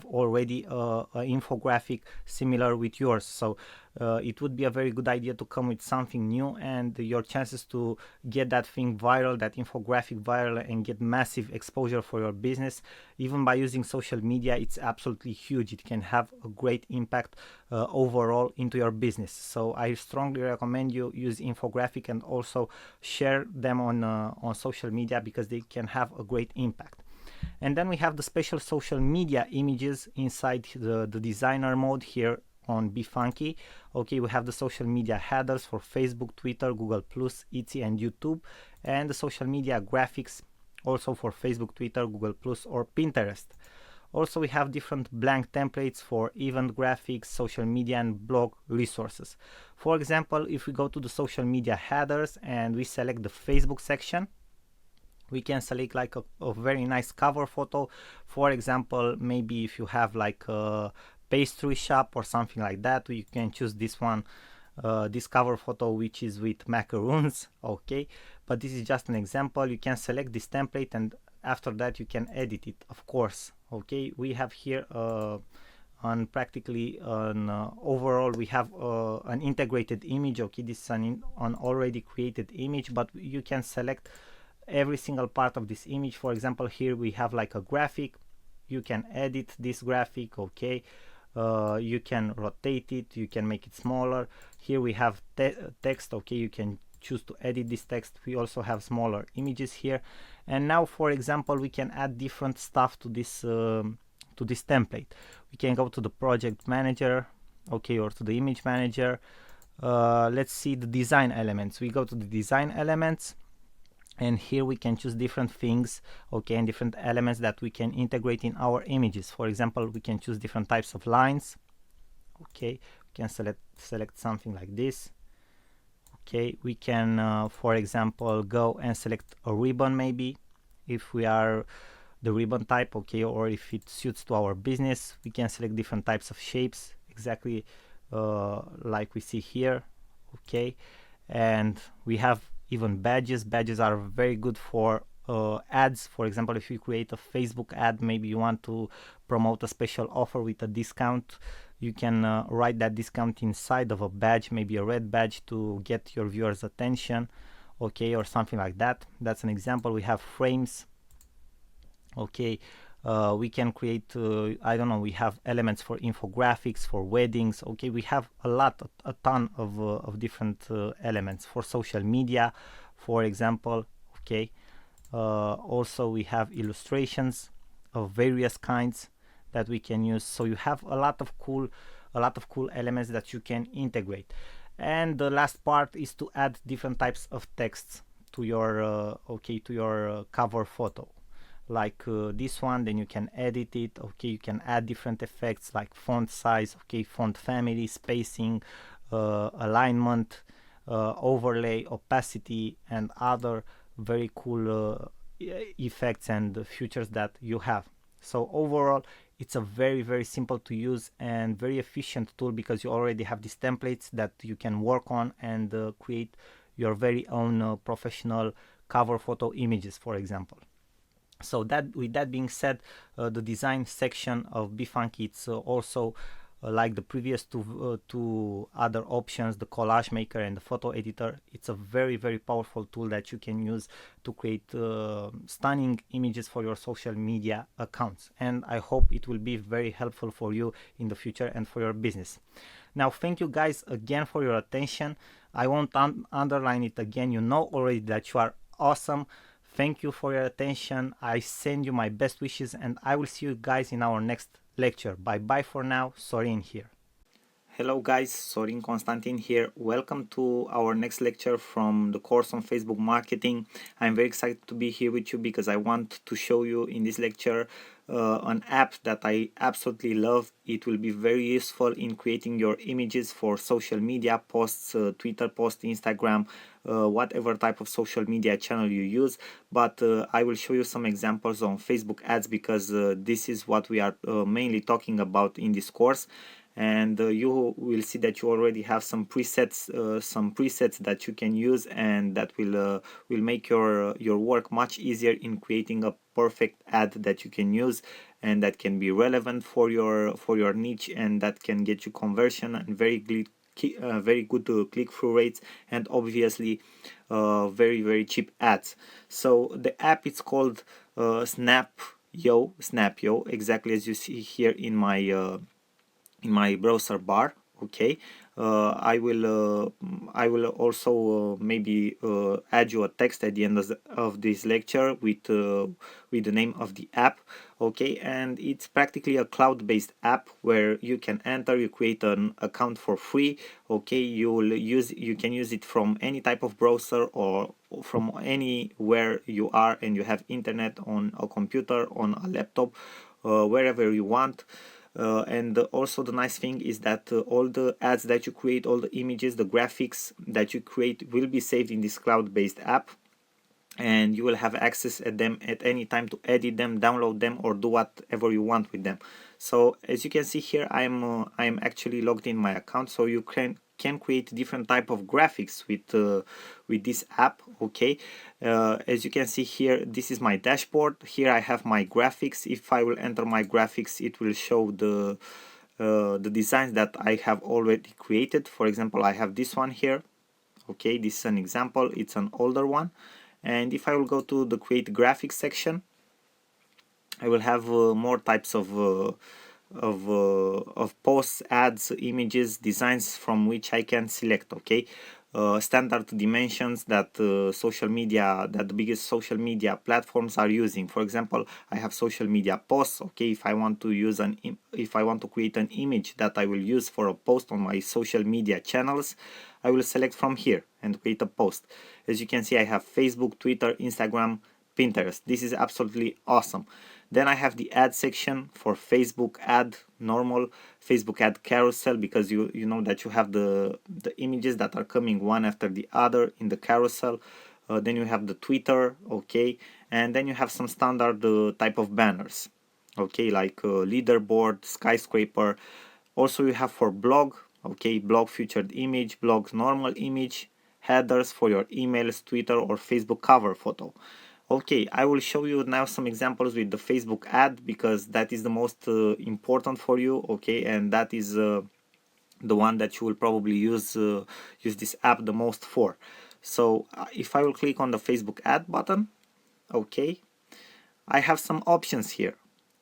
already a infographic similar with yours. So it would be a very good idea to come with something new, and your chances to get that thing viral, that infographic viral, and get massive exposure for your business, even by using social media, it's absolutely huge. It can have a great impact overall into your business. So I strongly recommend you use infographic and also share them on social media, because they can have a great impact. And then we have the special social media images inside the designer mode here on BeFunky. Okay, we have the social media headers for Facebook, Twitter, Google+, Etsy, and YouTube, and the social media graphics also for Facebook, Twitter, Google Plus, or Pinterest. Also, we have different blank templates for event graphics, social media, and blog resources. For example, if we go to the social media headers and we select the Facebook section, we can select like a very nice cover photo. For example, maybe if you have like a pastry shop or something like that, you can choose this one, this cover photo, which is with macaroons. Okay, but this is just an example. You can select this template and after that you can edit it, of course. Okay, we have here on practically an overall we have an integrated image. Okay, this is an already created image, but you can select every single part of this image. For example, here we have like a graphic. You can edit this graphic. Okay, you can rotate it, you can make it smaller. Here we have text. Okay, you can choose to edit this text. We also have smaller images here, and now for example we can add different stuff to this template. We can go to the project manager, okay, or to the image manager. Let's see the design elements. We go to the design elements, and here we can choose different things, okay, and different elements that we can integrate in our images. For example, we can choose different types of lines. Okay, we can select something like this. Okay, we can for example go and select a ribbon, maybe if we are the ribbon type, okay, or if it suits to our business. We can select different types of shapes, exactly like we see here. Okay, and we have even badges. Badges are very good for ads. For example, if you create a Facebook ad, maybe you want to promote a special offer with a discount, you can write that discount inside of a badge, maybe a red badge, to get your viewers' attention, okay, or something like that. That's an example. We have frames. Okay, we can create I don't know, we have elements for infographics, for weddings. Okay, we have a ton of different elements for social media, for example. Okay, also we have illustrations of various kinds that we can use. So you have a lot of cool elements that you can integrate. And the last part is to add different types of texts to your cover photo, like this one. Then you can edit it. Okay, you can add different effects like font size, okay, font family, spacing, alignment, overlay, opacity, and other very cool effects and features that you have. So overall, it's a very simple to use and very efficient tool, because you already have these templates that you can work on and create your very own professional cover photo images, for example. So that, with that being said, the design section of BeFunky, it's also like the previous two other options, the collage maker and the photo editor. It's a very powerful tool that you can use to create stunning images for your social media accounts, and I hope it will be very helpful for you in the future and for your business. Now, thank you guys again for your attention. I won't underline it again. You know already that you are awesome. Thank you for your attention. I send you my best wishes, and I will see you guys in our next lecture. Bye bye for now. Sorin here. Hello guys, Sorin Constantin here. Welcome to our next lecture from the course on Facebook marketing. I'm very excited to be here with you because I want to show you in this lecture an app that I absolutely love. It will be very useful in creating your images for social media posts, Twitter posts, Instagram, whatever type of social media channel you use. But I will show you some examples on Facebook ads, because this is what we are mainly talking about in this course. And you will see that you already have some presets that you can use, and that will make your work much easier in creating a perfect ad that you can use and that can be relevant for your niche, and that can get you conversion and very good click-through rates, and obviously very cheap ads. So the app is called Snapyo, exactly as you see here in my browser bar. Okay, I will also maybe add you a text at the end of this lecture with the name of the app. Okay, and it's practically a cloud-based app where you can enter, you create an account for free. Okay, you can use it from any type of browser or from anywhere you are and you have internet on a computer, on a laptop, wherever you want. And also the nice thing is that all the ads that you create, all the images, the graphics that you create will be saved in this cloud-based app, and you will have access at them at any time to edit them, download them, or do whatever you want with them. So as you can see here, I'm actually logged in my account, so you can create different type of graphics with this app. Okay, as you can see here, this is my dashboard. Here I have my graphics. If I will enter my graphics, it will show the designs that I have already created. For example, I have this one here. Okay, this is an example, it's an older one. And if I will go to the create graphics section, I will have more types of posts, ads, images, designs from which I can select. Okay, standard dimensions that the biggest social media platforms are using. For example, I have social media posts. Okay, if I want to use if I want to create an image that I will use for a post on my social media channels, I will select from here and create a post. As you can see, I have Facebook, Twitter, Instagram, Pinterest. This is absolutely awesome. Then I have the ad section for Facebook ad, normal Facebook ad carousel, because you know that you have the images that are coming one after the other in the carousel. Then you have the Twitter, okay, and then you have some standard type of banners, okay, like leaderboard, skyscraper. Also you have for blog, okay, blog featured image, blog normal image, headers for your emails, Twitter or Facebook cover photo. Okay, I will show you now some examples with the Facebook ad, because that is the most important for you. Okay, and that is the one that you will probably use this app the most for. So if I will click on the Facebook ad button, okay, I have some options here,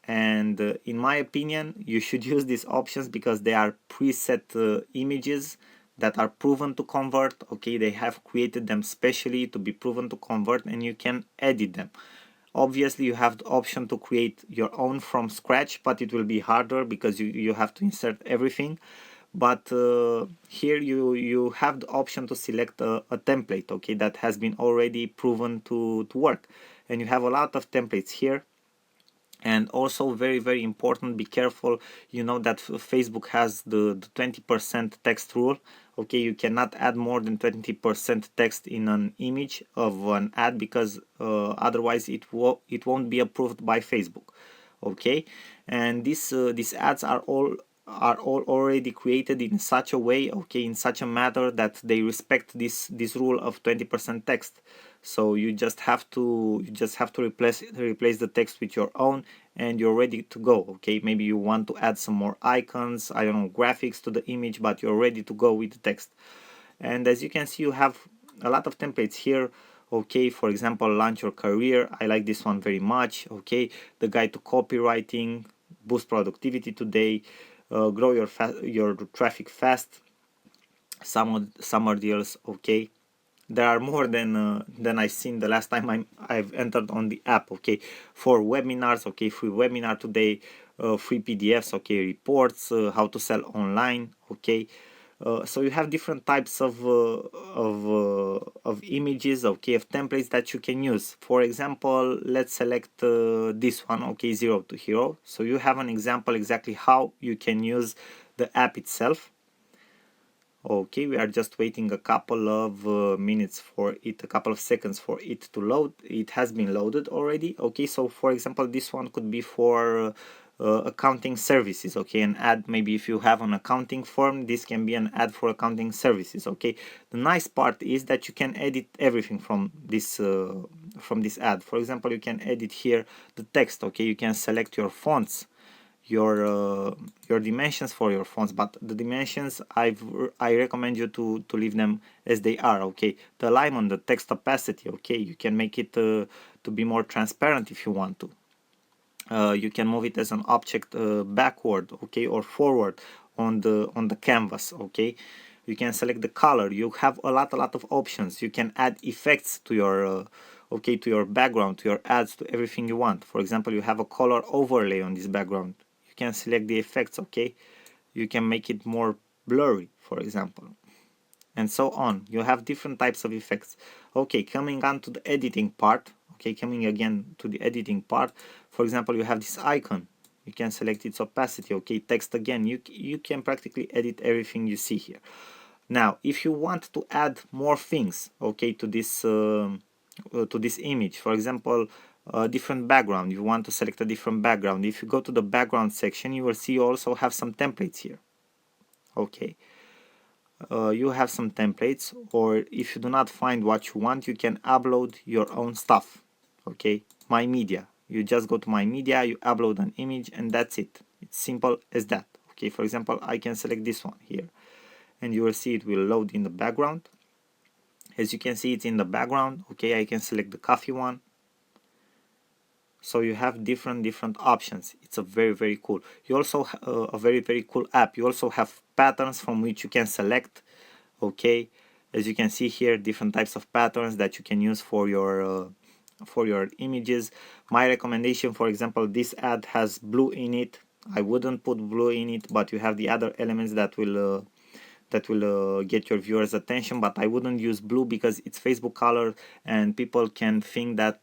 and in my opinion you should use these options because they are preset images that are proven to convert. Okay, they have created them specially to be proven to convert, and you can edit them. Obviously you have the option to create your own from scratch, but it will be harder because you have to insert everything. But here you have the option to select a template, okay, that has been already proven to work, and you have a lot of templates here. And also very important, be careful, you know that Facebook has the 20% text rule. Okay, you cannot add more than 20% text in an image of an ad, because otherwise it won't be approved by Facebook. Okay, and these ads are all already created in such a way, okay, in such a manner that they respect this rule of 20% text. So you just have to replace the text with your own, and you're ready to go. Okay, maybe you want to add some more icons, I don't know, graphics to the image, but you're ready to go with the text. And as you can see, you have a lot of templates here. Okay, for example, launch your career, I like this one very much. Okay, the guide to copywriting, boost productivity today, grow your traffic fast, summer deals. Okay, there are more than I've seen the last time I've entered on the app. Okay, for webinars, okay, free webinar today, free PDFs, okay, reports, how to sell online. Okay, so you have different types of images, okay, of templates that you can use. For example, let's select this one, okay, Zero to Hero. So you have an example exactly how you can use the app itself. Okay, we are just waiting a couple of minutes for it, a couple of seconds for it to load. It has been loaded already. Okay, so for example, this one could be for accounting services. Okay, an ad, maybe if you have an accounting firm, this can be an ad for accounting services. Okay, the nice part is that you can edit everything from this ad. For example, you can edit here the text. Okay, you can select your fonts, your dimensions for your fonts, but the dimensions I recommend you to leave them as they are. Okay, the alignment, the text opacity, okay, you can make it to be more transparent if you want to. You can move it as an object backward, okay, or forward on the canvas. Okay, you can select the color. You have a lot of options. You can add effects to your to your background, to your ads, to everything you want. For example, you have a color overlay on this background. You can select the effects. Okay, you can make it more blurry, for example, and so on. You have different types of effects. Okay, coming on to the editing part. Okay, coming again to the editing part. For example, you have this icon. You can select its opacity. Okay, text again. You can practically edit everything you see here. Now, if you want to add more things, okay, to this image, for example, a different background, you want to select a different background. If you go to the background section, you will see you also have some templates here. Okay, you have some templates, or if you do not find what you want, you can upload your own stuff. Okay, my media. You just go to my media, you upload an image, and that's it. It's simple as that. Okay, for example, I can select this one here, and you will see it will load in the background. As you can see, it's in the background. Okay, I can select the coffee one. So you have different options. It's a very cool. You also a very cool app. You also have patterns from which you can select. Okay, as you can see here, different types of patterns that you can use for your images. My recommendation, for example, this ad has blue in it. I wouldn't put blue in it, but you have the other elements that will get your viewers' attention. But I wouldn't use blue because it's Facebook color, and people can think that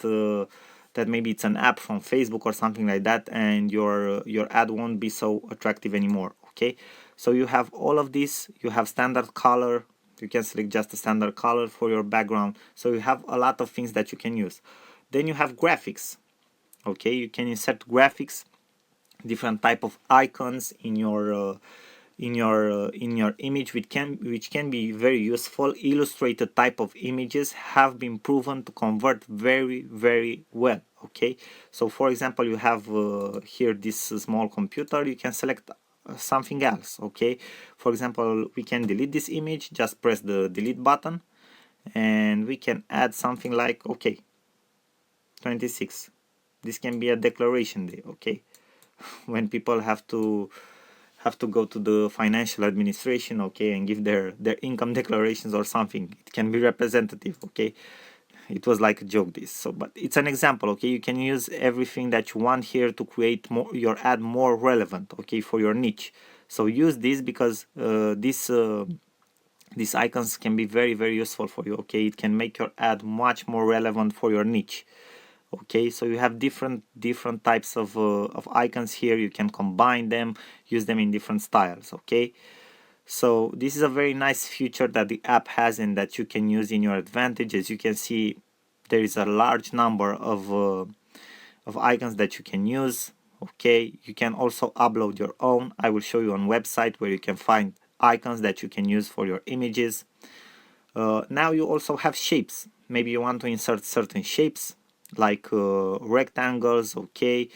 that maybe it's an app from Facebook or something like that, and your ad won't be so attractive anymore. Okay, so you have all of this. You have standard color. You can select just a standard color for your background. So you have a lot of things that you can use. Then you have graphics. Okay, you can insert graphics, different type of icons in your image, which can be very useful. Illustrated type of images have been proven to convert very well. Okay, so for example, you have here this small computer. You can select something else. Okay, for example, we can delete this image. Just press the delete button, and we can add something like, okay, 26. This can be a declaration day. Okay, when people have to go to the financial administration, okay, and give their income declarations or something, it can be representative. Okay, it was like a joke, this. So, but it's an example. Okay, you can use everything that you want here to create your ad more relevant, okay, for your niche. So use this because these icons can be very useful for you. Okay, it can make your ad much more relevant for your niche. Okay, so you have different types of icons here. You can combine them, use them in different styles. Okay, so this is a very nice feature that the app has and that you can use in your advantage. As you can see, there is a large number of icons that you can use. Okay, you can also upload your own. I will show you on website where you can find icons that you can use for your images. Now you also have shapes. Maybe you want to insert certain shapes like rectangles, okay,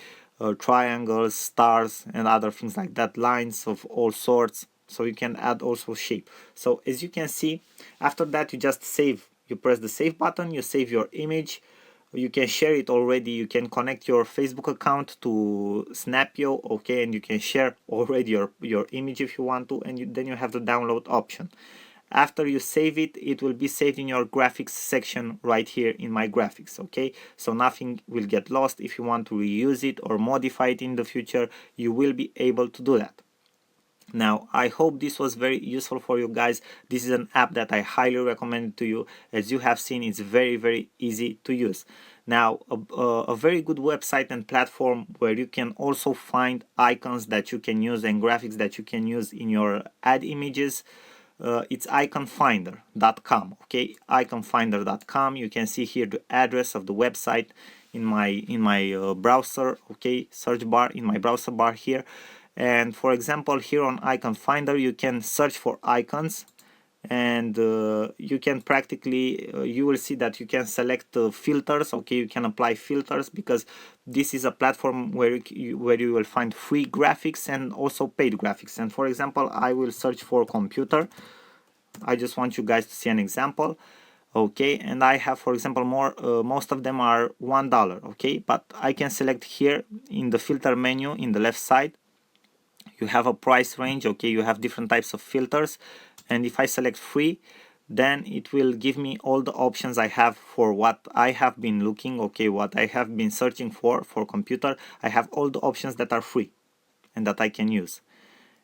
triangles, stars, and other things like that, lines of all sorts. So you can add also shape. So as you can see, after that you just save. You press the save button, you save your image. You can share it already. You can connect your Facebook account to Snapio, okay, and you can share already your image if you want to, and then you have the download option. After you save it, it will be saved in your graphics section right here in my graphics. Okay, so nothing will get lost. If you want to reuse it or modify it in the future, you will be able to do that. Now, I hope this was very useful for you guys. This is an app that I highly recommend to you. As you have seen, it's very easy to use. Now, a very good website and platform where you can also find icons that you can use and graphics that you can use in your ad images. It's iconfinder.com. Okay, iconfinder.com. You can see here the address of the website in my browser. Okay, search bar, in my browser bar here. And for example, here on Icon Finder, you can search for icons, and you can practically you will see that you can select filters. Okay, you can apply filters because this is a platform where you will find free graphics and also paid graphics. And for example, I will search for computer. I just want you guys to see an example. Okay, and I have, for example, most of them are $1. Okay, but I can select here in the filter menu in the left side. you have a price range, okay, you have different types of filters, and if I select free, then it will give me all the options I have for what I have been looking, okay, what I have been searching for computer. I have all the options that are free and that I can use.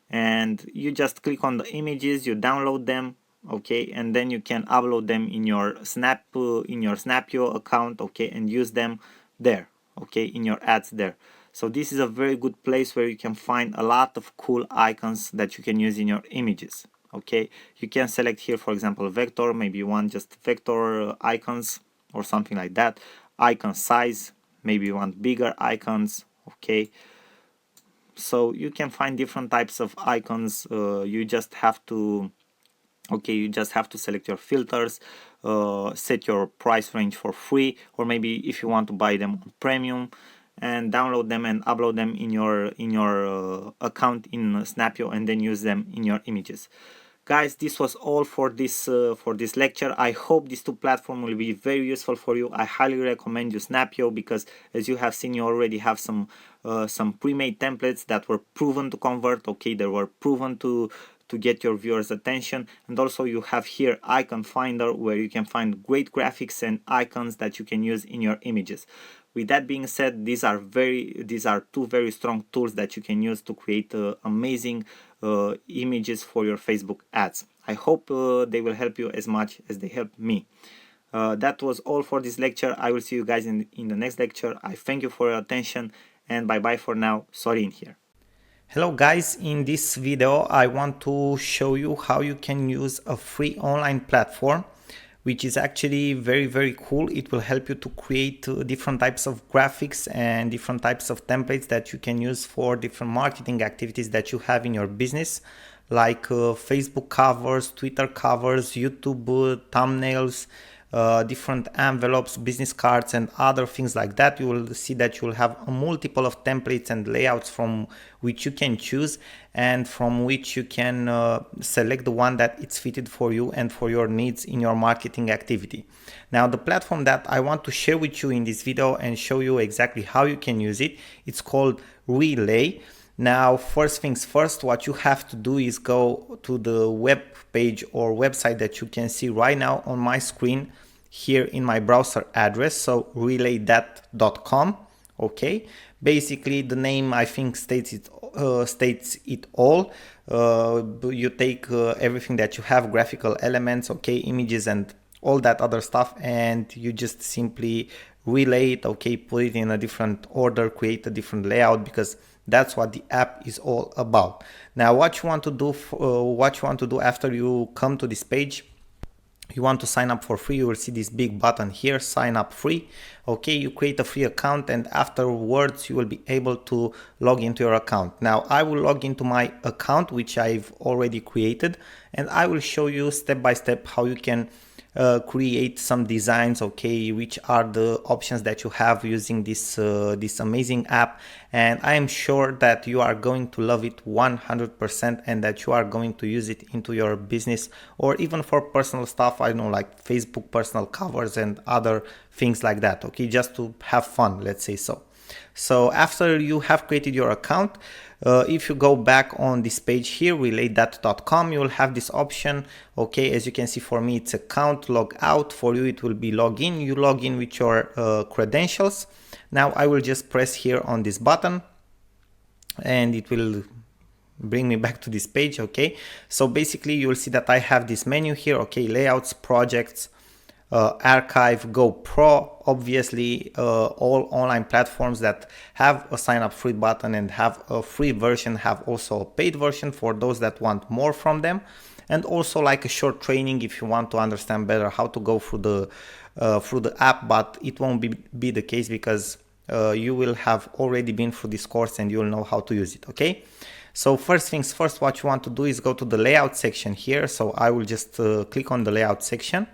And you just click on the images, you download them, okay, and then you can upload them in your Snapio account, okay, and use them there, okay, in your ads there. So this is a very good place where you can find a lot of cool icons that you can use in your images. Okay, you can select here, for example, vector. Maybe you want just vector icons or something like that. Icon size, maybe you want bigger icons. Okay, so you can find different types of icons. You just have to select your filters, set your price range for free, or maybe if you want to buy them on premium, and download them and upload them in your account in Snapio, and then use them in your images. Guys, this was all for this lecture. I hope these two platforms will be very useful for you. I highly recommend you Snapio, because as you have seen, you already have some pre-made templates that were proven to convert. Okay, they were proven to get your viewers' attention, and also you have here icon finder, where you can find great graphics and icons that you can use in your images. With that being said, these are two very strong tools that you can use to create amazing images for your Facebook ads. I hope they will help you as much as they help me. That was all for this lecture. I will see you guys in the next lecture. I thank you for your attention, and bye bye for now. Sorry in here. Hello guys, in this video I want to show you how you can use a free online platform, which is actually very cool. It will help you to create different types of graphics and different types of templates that you can use for different marketing activities that you have in your business, like Facebook covers, Twitter covers, YouTube thumbnails, different envelopes, business cards, and other things like that. You will see that you will have a multiple of templates and layouts from which you can choose, and from which you can select the one that it's fitted for you and for your needs in your marketing activity. Now, the platform that I want to share with you in this video and show you exactly how you can use it, it's called Relay. Now, first things first, what you have to do is go to the web page or website that you can see right now on my screen here in my browser address. So relaythat.com. Okay, basically the name, I think, states it all. You take everything that you have, graphical elements, okay, images and all that other stuff, and you just simply relay it, okay, put it in a different order, create a different layout, because that's what the app is all about. Now, what you want to do after you come to this page, you want to sign up for free. You will see this big button here, sign up free. Okay, you create a free account, and afterwards you will be able to log into your account. Now, I will log into my account, which I've already created, and I will show you step by step how you can create some designs, okay, which are the options that you have using this amazing app. And I am sure that you are going to love it 100%, and that you are going to use it into your business, or even for personal stuff, I know, like Facebook personal covers and other things like that, okay, just to have fun, let's say so. So after you have created your account, if you go back on this page here, relaythat.com, you will have this option. Okay, as you can see, for me it's account log out. For you it will be login. You log in with your credentials. Now I will just press here on this button, and it will bring me back to this page. Okay, so basically you will see that I have this menu here. Okay, layouts, projects, archive, go pro. Obviously all online platforms that have a sign up free button and have a free version have also a paid version for those that want more from them, and also like a short training if you want to understand better how to go through the app. But it won't be the case, because you will have already been through this course and you will know how to use it. Okay, so first things first, what you want to do is go to the layout section here. So I will just click on the layout section,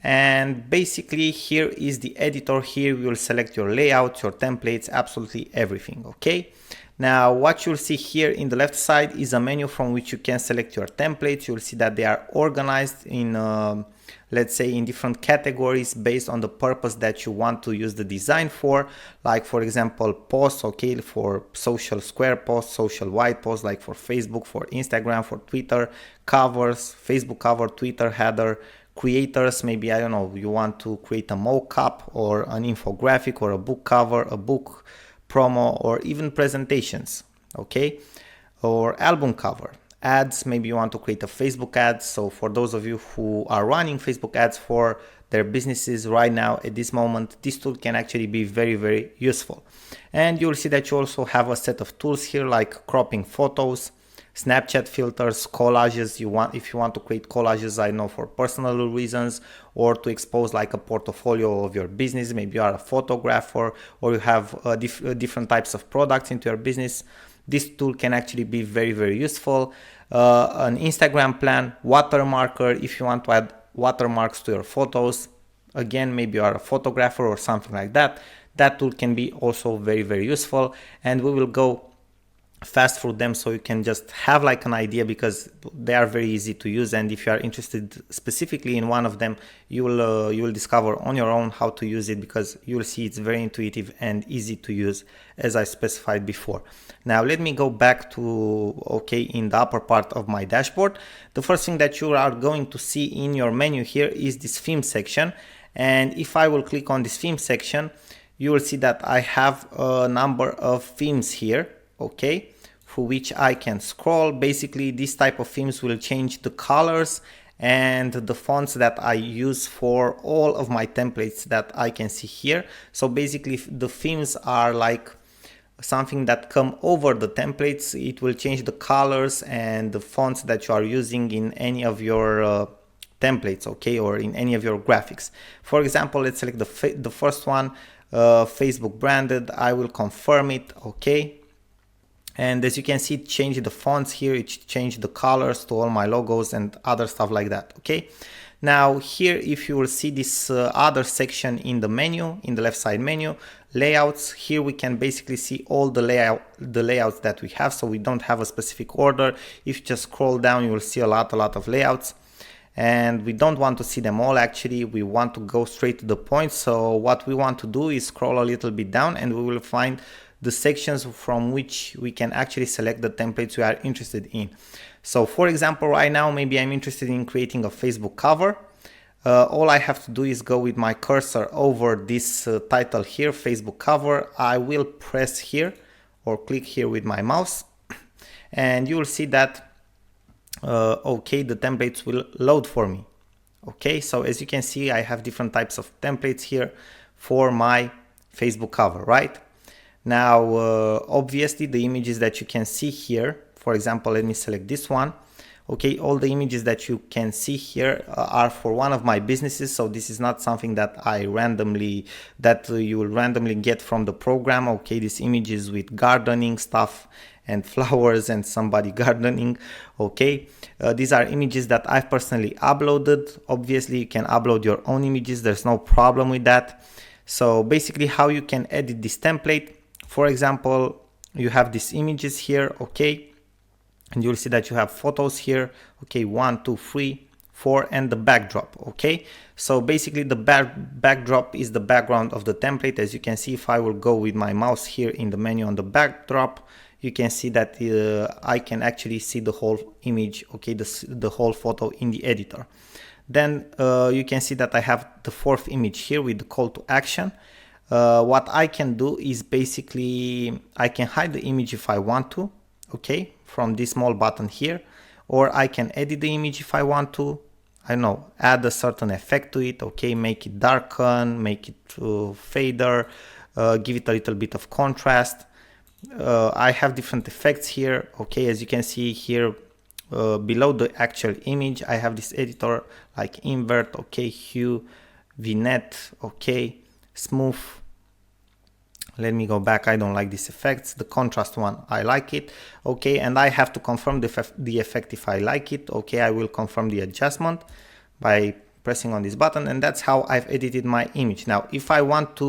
And basically here is the editor. Here we will select your layouts, your templates, absolutely everything. Okay, now what you'll see here in the left side is a menu from which you can select your templates. You'll see that they are organized in let's say in different categories based on the purpose that you want to use the design for. Like for example posts, okay, for social square posts, social white posts, like for Facebook, for Instagram, for Twitter, covers, Facebook cover, Twitter header, creators, maybe I don't know, you want to create a mock-up or an infographic or a book cover, a book promo, or even presentations, okay, or album cover. Ads, maybe you want to create a Facebook ad. So for those of you who are running Facebook ads for their businesses right now at this moment, this tool can actually be very useful. And you'll see that you also have a set of tools here like cropping photos, Snapchat filters, collages. If you want to create collages, I know for personal reasons, or to expose like a portfolio of your business. Maybe you are a photographer or you have different types of products into your business. This tool can actually be very useful. An Instagram plan, watermarker, if you want to add watermarks to your photos. Again, maybe you are a photographer or something like that. That tool can be also very useful, and we will go fast through them so you can just have like an idea, because they are very easy to use. And if you are interested specifically in one of them, you will discover on your own how to use it, because you will see it's very intuitive and easy to use, as I specified before. Now let me go back to in the upper part of my dashboard. The first thing that you are going to see in your menu here is this theme section, and if I will click on this theme section, you will see that I have a number of themes here, okay, through which I can scroll. Basically this type of themes will change the colors and the fonts that I use for all of my templates that I can see here. So basically the themes are like something that come over the templates. It will change the colors and the fonts that you are using in any of your templates, okay, or in any of your graphics. For example, let's select the first one, Facebook branded. I will confirm it, okay. And as you can see, it changed the fonts here, it changed the colors to all my logos and other stuff like that, okay. Now here, if you will see this other section in the menu, in the left side menu, layouts, here we can basically see all the layouts that we have. So we don't have a specific order. If you just scroll down, you will see a lot of layouts, and we don't want to see them all. Actually, we want to go straight to the point. So what we want to do is scroll a little bit down, and we will find the sections from which we can actually select the templates we are interested in. So for example, right now, maybe I'm interested in creating a Facebook cover. All I have to do is go with my cursor over this title here, Facebook cover. I will press here or click here with my mouse, and you will see that okay, the templates will load for me. Okay, so as you can see, I have different types of templates here for my Facebook cover, right? Now, obviously the images that you can see here, for example, let me select this one. Okay, all the images that you can see here are for one of my businesses. So this is not something that you will randomly get from the program. Okay, these images with gardening stuff and flowers and somebody gardening. Okay, these are images that I've personally uploaded. Obviously you can upload your own images, there's no problem with that. So basically how you can edit this template, for example, you have these images here, okay, and you'll see that you have photos here, okay, 1, 2, 3, 4, and the backdrop, okay. So basically the backdrop is the background of the template. As you can see, if I will go with my mouse here in the menu on the backdrop, you can see that I can actually see the whole image, okay, the whole photo in the editor. Then you can see that I have the fourth image here with the call to action. What I can do is basically I can hide the image if I want to, okay, from this small button here, or I can edit the image if I want to. I don't know, add a certain effect to it, okay, make it darken, make it fader, give it a little bit of contrast. I have different effects here, okay. As you can see here below the actual image, I have this editor like invert, okay, hue, vignette, okay, smooth. Let me go back, I don't like these effects. The contrast one, I like it, okay, and I have to confirm the effect if I like it, okay. I will confirm the adjustment by pressing on this button, and that's how I've edited my image. Now if I want to,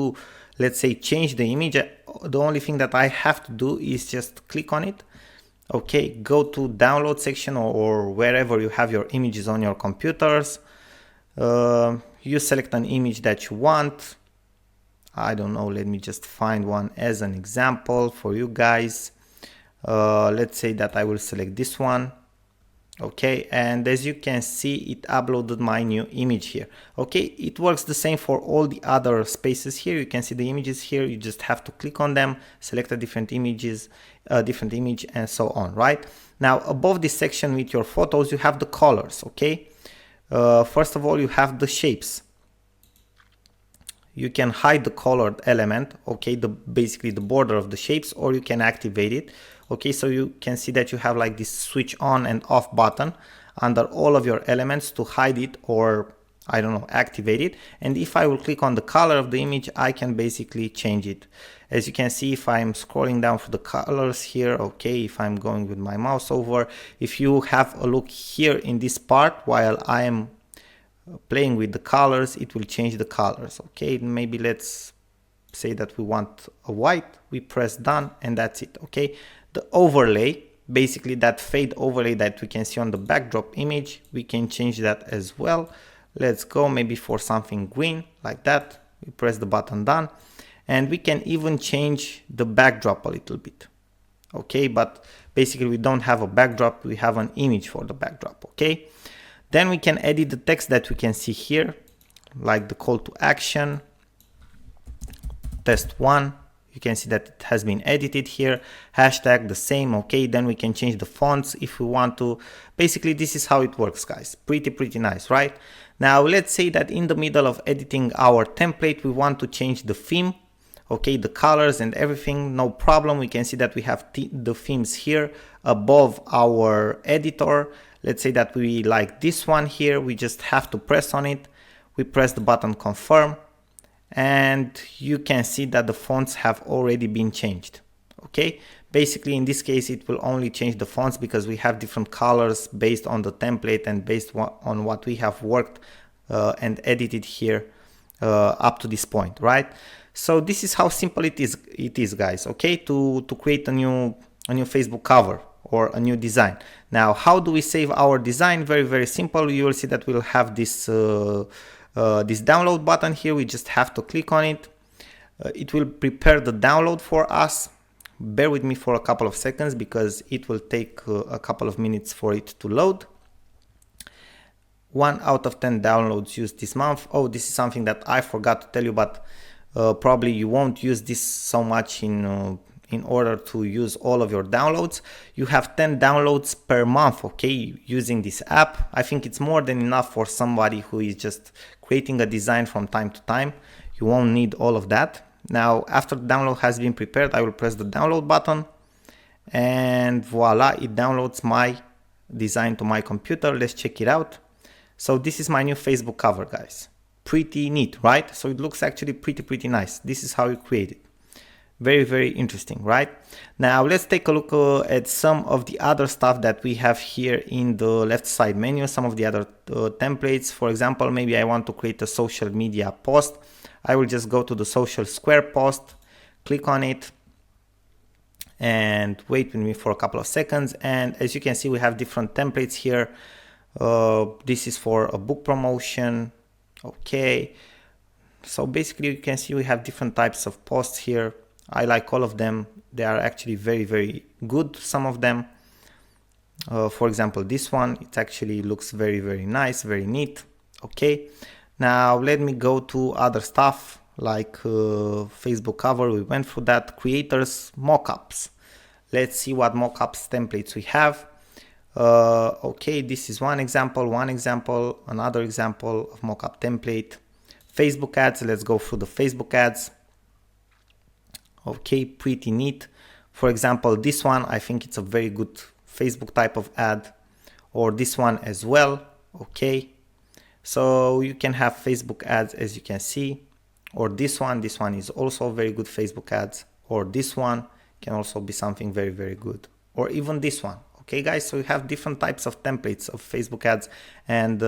let's say, change the image, the only thing that I have to do is just click on it. Okay, go to download section or wherever you have your images on your computers. You select an image that you want. I don't know, let me just find one as an example for you guys. Let's say that I will select this one. Okay, and as you can see, it uploaded my new image here. Okay, it works the same for all the other spaces here. You can see the images here. You just have to click on them, select a different image, and so on, right? Now above this section with your photos, you have the colors. Okay, first of all, you have the shapes. You can hide the colored element, okay, basically the border of the shapes, or you can activate it. Okay, so you can see that you have like this switch on and off button under all of your elements to hide it, or I don't know, activate it. And if I will click on the color of the image, I can basically change it. As you can see, if I'm scrolling down for the colors here, okay, if I'm going with my mouse over, if you have a look here in this part while I am playing with the colors, it will change the colors. Okay, maybe let's say that we want a white, we press done, and that's it. Okay, the overlay, basically that fade overlay that we can see on the backdrop image, we can change that as well. Let's go maybe for something green like that. We press the button done, and we can even change the backdrop a little bit. Okay, but basically we don't have a backdrop, we have an image for the backdrop. Okay, then we can edit the text that we can see here, like the call to action, test 1. You can see that it has been edited here. Hashtag the same. Okay, then we can change the fonts if we want to. Basically, this is how it works, guys. Pretty nice, right? Now let's say that in the middle of editing our template, we want to change the theme. Okay, the colors and everything, no problem. We can see that we have the themes here above our editor. Let's say that we like this one here. We just have to press on it. We press the button confirm, and you can see that the fonts have already been changed. Okay, basically in this case it will only change the fonts because we have different colors based on the template and based on what we have worked and edited here up to this point, right? So this is how simple it is, guys. Okay, to create a new Facebook cover or a new design. Now how do we save our design? Very simple. You will see that we'll have this this download button here. We just have to click on it. It will prepare the download for us. Bear with me for a couple of seconds because it will take a couple of minutes for it to load. 1 out of 10 downloads used this month. Oh, this is something that I forgot to tell you, but probably you won't use this so much in order to use all of your downloads. You have 10 downloads per month, okay, using this app. I think it's more than enough for somebody who is just creating a design from time to time. You won't need all of that. Now, after the download has been prepared, I will press the download button, and voila, it downloads my design to my computer. Let's check it out. So this is my new Facebook cover, guys. Pretty neat, right? So it looks actually pretty nice. This is how you create it. Very interesting, right? Now let's take a look at some of the other stuff that we have here in the left side menu, some of the other templates. For example, maybe I want to create a social media post. I will just go to the social square post, click on it, and wait with me for a couple of seconds. And as you can see, we have different templates here. This is for a book promotion. Okay, so basically you can see we have different types of posts here. I like all of them. They are actually very good, some of them. For example, this one, it actually looks very nice, very neat. Okay, now let me go to other stuff like Facebook cover. We went through that. Creators mockups. Let's see what mockups templates we have. Okay, this is one example, another example of mockup template. Facebook ads. Let's go through the Facebook ads. Okay, pretty neat. For example, this one, I think it's a very good Facebook type of ad, or this one as well. Okay, so you can have Facebook ads, as you can see, or this one is also very good Facebook ads, or this one can also be something very good, or even this one. Okay guys, so you have different types of templates of Facebook ads, and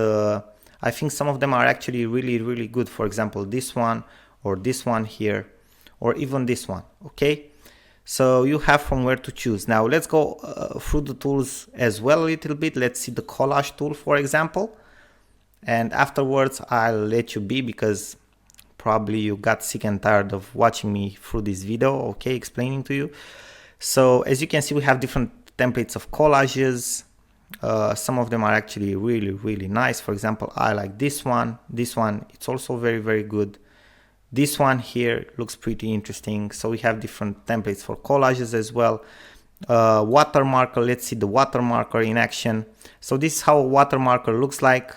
I think some of them are actually really good. For example, this one or this one here, or even this one. Okay, so you have from where to choose. Now let's go through the tools as well a little bit. Let's see the collage tool, for example, and afterwards I'll let you be, because probably you got sick and tired of watching me through this video, okay, explaining to you. So as you can see, we have different templates of collages. Some of them are actually really nice. For example, I like this one. This one, it's also very good. This one here looks pretty interesting. So we have different templates for collages as well. Watermarker, let's see the watermarker in action. So this is how a watermarker looks like.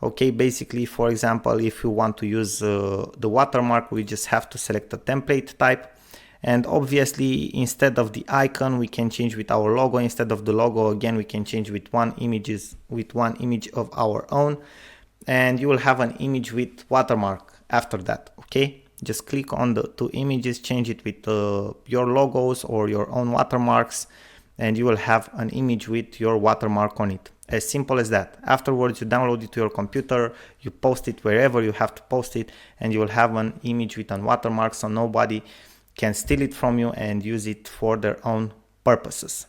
Okay, basically, for example, if you want to use the watermark, we just have to select a template type. And obviously, instead of the icon, we can change with our logo. Instead of the logo, again, we can change with one image of our own. And you will have an image with watermark after that, okay? Just click on the two images, change it with your logos or your own watermarks, and you will have an image with your watermark on it. As simple as that. Afterwards, you download it to your computer, you post it wherever you have to post it, and you will have an image with a watermark, so nobody can steal it from you and use it for their own purposes.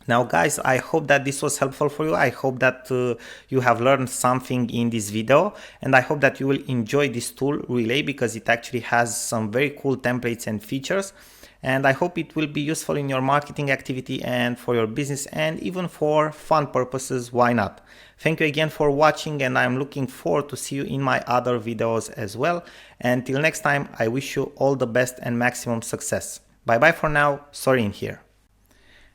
Now guys, I hope that this was helpful for you. I hope that you have learned something in this video, and I hope that you will enjoy this tool Relay, because it actually has some very cool templates and features, and I hope it will be useful in your marketing activity and for your business, and even for fun purposes. Why not? Thank you again for watching, and I'm looking forward to see you in my other videos as well. Until next time, I wish you all the best and maximum success. Bye bye for now. Sorin here.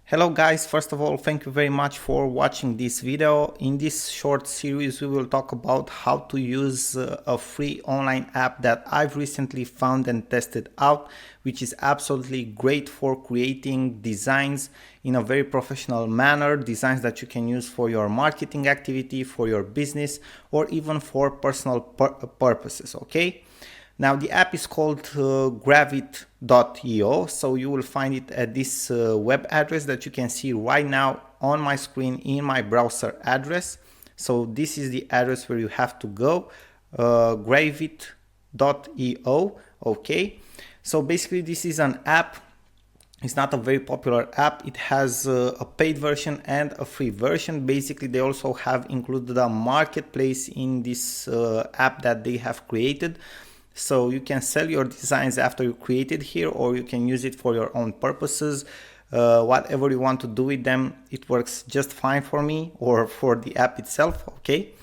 Hello guys, first of all, thank you very much for watching this video. In this short series, we will talk about how to use a free online app that I've recently found and tested out, which is absolutely great for creating designs in a very professional manner, designs that you can use for your marketing activity, for your business, or even for personal purposes, okay? Now the app is called Gravit.io, so you will find it at this web address that you can see right now on my screen in my browser address. So this is the address where you have to go, Gravit.io, okay? So basically this is an app. It's not a very popular app. It has a paid version and a free version. Basically, they also have included a marketplace in this app that they have created. So you can sell your designs after you create it here, or you can use it for your own purposes. Whatever you want to do with them, it works just fine for me, or for the app itself, okay?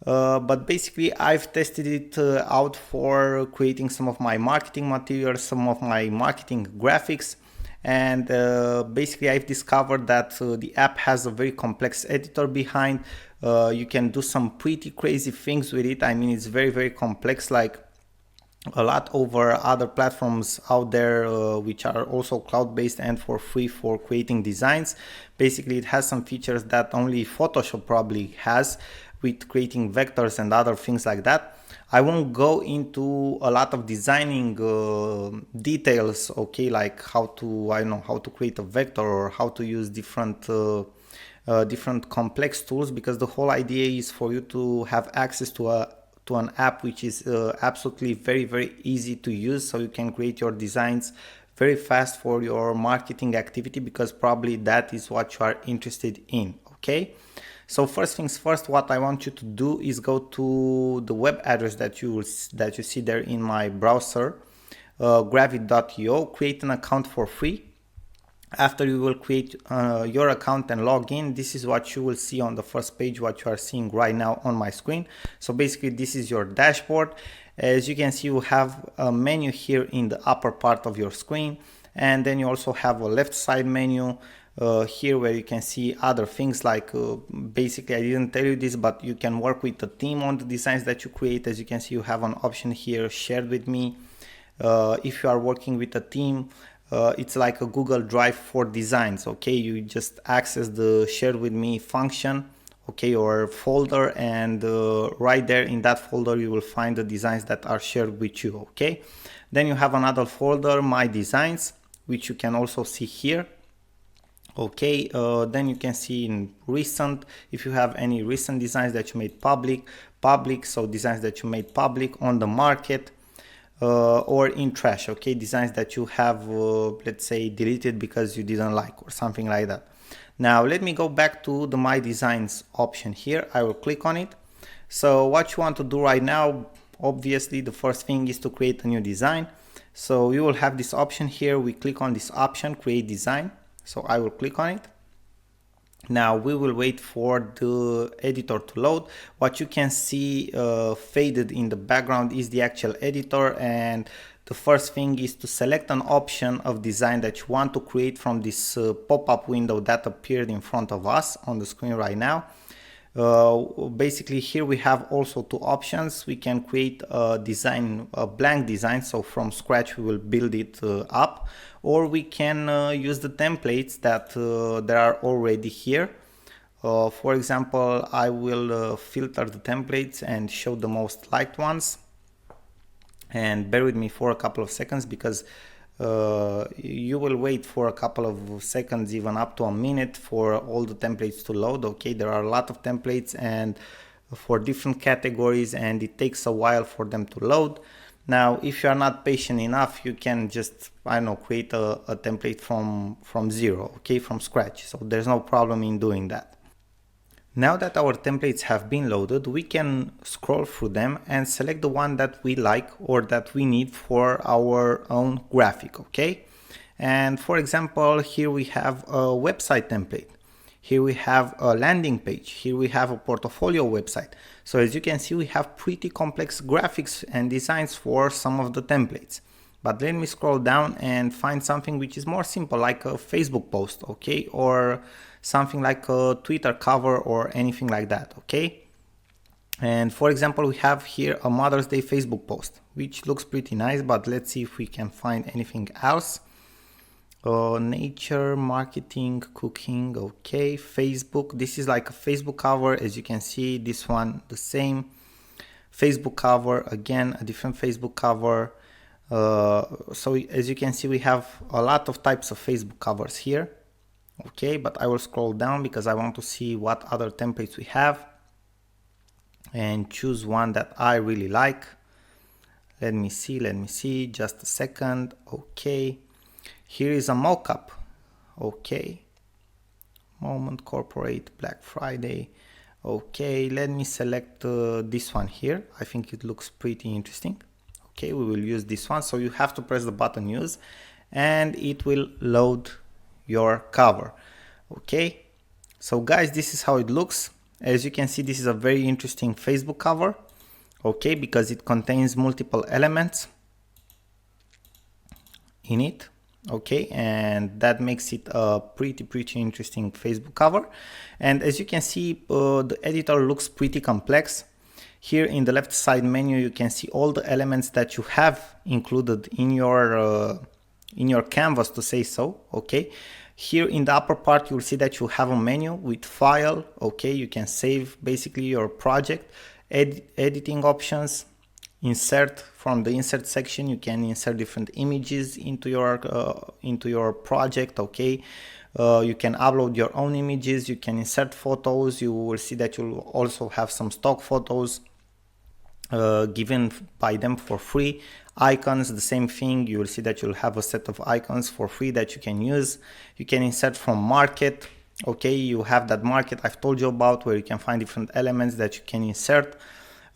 But basically I've tested it out for creating some of my marketing materials, some of my marketing graphics, and basically I've discovered that the app has a very complex editor behind. You can do some pretty crazy things with it. I mean, it's very complex, like a lot over other platforms out there which are also cloud-based and for free for creating designs. Basically, it has some features that only Photoshop probably has, with creating vectors and other things like that. I won't go into a lot of designing details, okay, like how to, I don't know, how to create a vector or how to use different complex tools, because the whole idea is for you to have access to an app which is absolutely very easy to use, so you can create your designs very fast for your marketing activity, because probably that is what you are interested in, okay? So first things first, what I want you to do is go to the web address that you see there in my browser, Gravit.io, create an account for free. After you will create your account and log in, this is what you will see on the first page, what you are seeing right now on my screen. So basically this is your dashboard. As you can see, you have a menu here in the upper part of your screen, and then you also have a left side menu here where you can see other things like basically, I didn't tell you this, but you can work with the team on the designs that you create. As you can see, you have an option here, shared with me. If you are working with a team, it's like a Google Drive for designs, okay? You just access the share with me function, okay, or folder, and right there in that folder you will find the designs that are shared with you, okay? Then you have another folder, my designs, which you can also see here, okay? Then you can see in recent, if you have any recent designs that you made public, public, so designs that you made public on the market, or in trash, okay, designs that you have let's say deleted because you didn't like or something like that. Now let me go back to the my designs option here. I will click on it. So what you want to do right now, obviously the first thing is to create a new design. So you will have this option here. We click on this option, create design. So I will click on it. Now we will wait for the editor to load. What you can see faded in the background is the actual editor, and the first thing is to select an option of design that you want to create from this pop-up window that appeared in front of us on the screen right now. Basically here we have also two options. We can create a design, a blank design, so from scratch we will build it up, or we can use the templates that there are already here. For example, I will filter the templates and show the most liked ones, and bear with me for a couple of seconds because you will wait for a couple of seconds, even up to a minute, for all the templates to load. Okay, there are a lot of templates and for different categories, and it takes a while for them to load. Now if you are not patient enough, you can just, I don't know, create a template from zero, okay, from scratch, so there's no problem in doing that. Now that our templates have been loaded, we can scroll through them and select the one that we like or that we need for our own graphic, okay? And for example, here we have a website template. Here we have a landing page. Here we have a portfolio website. So as you can see, we have pretty complex graphics and designs for some of the templates. But let me scroll down and find something which is more simple, like a Facebook post, okay? Or something like a Twitter cover or anything like that, okay? And for example, we have here a Mother's Day Facebook post, which looks pretty nice, but let's see if we can find anything else. Nature, marketing, cooking, okay. Facebook, this is like a Facebook cover. As you can see, this one the same. Facebook cover, again, a different Facebook cover. So as you can see, we have a lot of types of Facebook covers here. Okay, but I will scroll down because I want to see what other templates we have and choose one that I really like. Let me see, just a second. Okay, here is a mockup. Okay, moment, corporate, Black Friday. Okay, let me select this one here. I think it looks pretty interesting. Okay, we will use this one. So you have to press the button use and it will load your cover. Okay, so guys, this is how it looks. As you can see, this is a very interesting Facebook cover, okay, because it contains multiple elements in it, okay, and that makes it a pretty interesting Facebook cover. And as you can see, the editor looks pretty complex. Here in the left side menu, you can see all the elements that you have included in your canvas, to say so, okay. Here in the upper part, you'll see that you have a menu with file, okay, you can save basically your project, editing options, insert. From the insert section, you can insert different images into your project, okay. You can upload your own images, you can insert photos. You will see that you'll also have some stock photos given by them for free. Icons, the same thing. You will see that you'll have a set of icons for free that you can use. You can insert from market, okay, you have that market I've told you about, where you can find different elements that you can insert,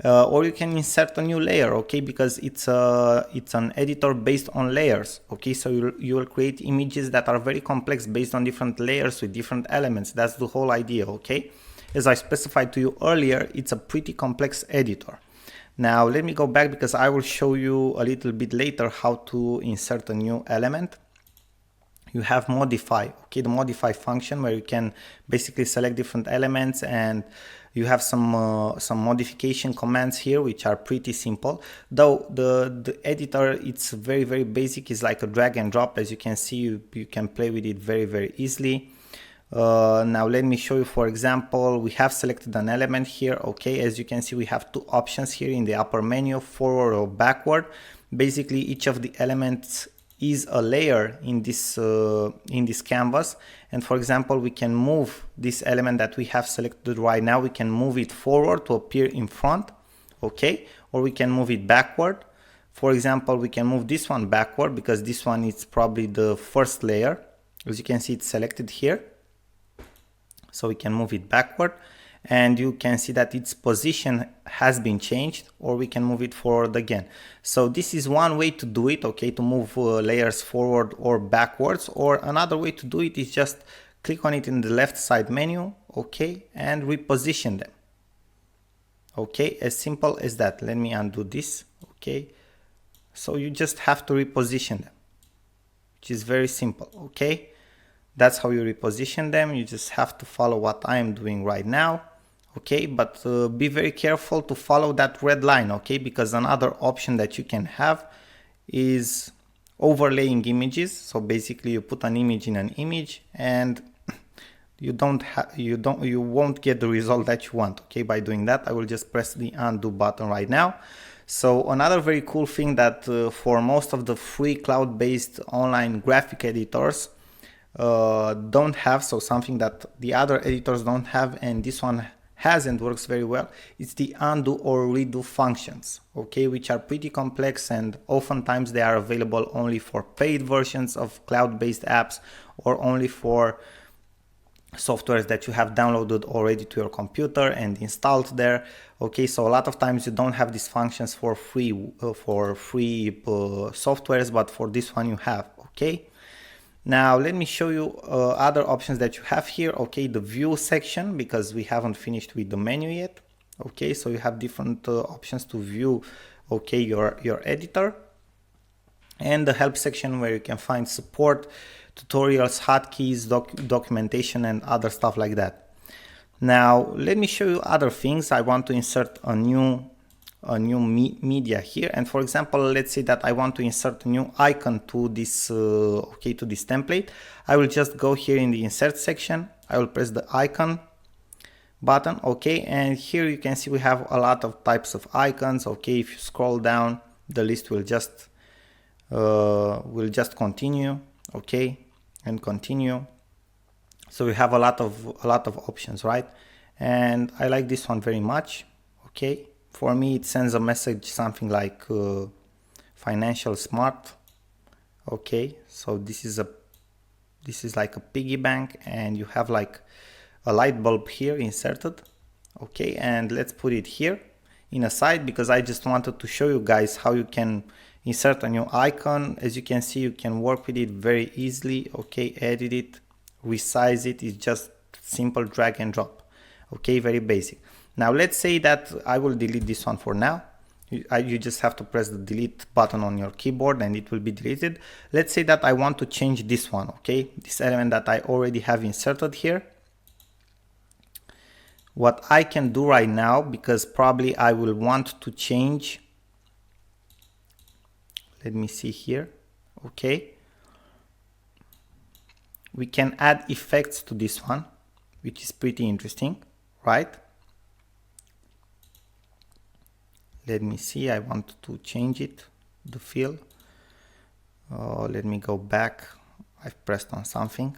or you can insert a new layer, okay, because it's an editor based on layers, okay. So you will create images that are very complex based on different layers with different elements. That's the whole idea, okay. As I specified to you earlier, it's a pretty complex editor. Now let me go back because I will show you a little bit later how to insert a new element. You have modify, okay, the modify function where you can basically select different elements, and you have some modification commands here which are pretty simple. Though the editor, it's very basic. It's like a drag and drop. As you can see, you can play with it very easily. Now let me show you. For example, we have selected an element here, okay. As you can see, we have two options here in the upper menu, forward or backward. Basically each of the elements is a layer in this canvas, and for example we can move this element that we have selected right now, we can move it forward to appear in front, okay, or we can move it backward. For example, we can move this one backward because this one is probably the first layer. As you can see, it's selected here, so we can move it backward, and you can see that its position has been changed, or we can move it forward again. So this is one way to do it, okay, to move layers forward or backwards. Or another way to do it is just click on it in the left side menu, okay, and reposition them. Okay, as simple as that. Let me undo this, okay. So you just have to reposition them, which is very simple, okay. That's how you reposition them. You just have to follow what I am doing right now, okay, but be very careful to follow that red line, okay, because another option that you can have is overlaying images. So basically you put an image in an image, and you won't get the result that you want, okay, by doing that. I will just press the undo button right now. So another very cool thing that for most of the free cloud-based online graphic editors don't have, so something that the other editors don't have and this one has and works very well, it's the undo or redo functions, okay, which are pretty complex, and oftentimes they are available only for paid versions of cloud-based apps or only for softwares that you have downloaded already to your computer and installed there, okay. So a lot of times you don't have these functions for free softwares, but for this one you have, okay. Now let me show you other options that you have here, okay. The view section, because we haven't finished with the menu yet, okay. So you have different options to view, okay, your editor, and the help section where you can find support, tutorials, hotkeys, documentation, and other stuff like that. Now let me show you other things. I want to insert a new media here, and for example, let's say that I want to insert a new icon to this okay, to this template. I will just go here in the insert section, I will press the icon button, okay, and here you can see we have a lot of types of icons, okay. If you scroll down, the list will just continue, okay, and continue. So we have a lot of options, right? And I like this one very much, okay. For me, it sends a message something like financial smart, okay. So this is like a piggy bank, and you have like a light bulb here inserted, okay. And let's put it here in a side because I just wanted to show you guys how you can insert a new icon. As you can see, you can work with it very easily, okay. Edit it, resize it, it's just simple drag and drop, okay, very basic. Now let's say that I will delete this one for now. You just have to press the delete button on your keyboard and it will be deleted. Let's say that I want to change this one, okay, this element that I already have inserted here. What I can do right now, because probably I will want to change, let me see here, okay, we can add effects to this one, which is pretty interesting, right? Let me see, I want to change it, the fill. Let me go back, I've pressed on something.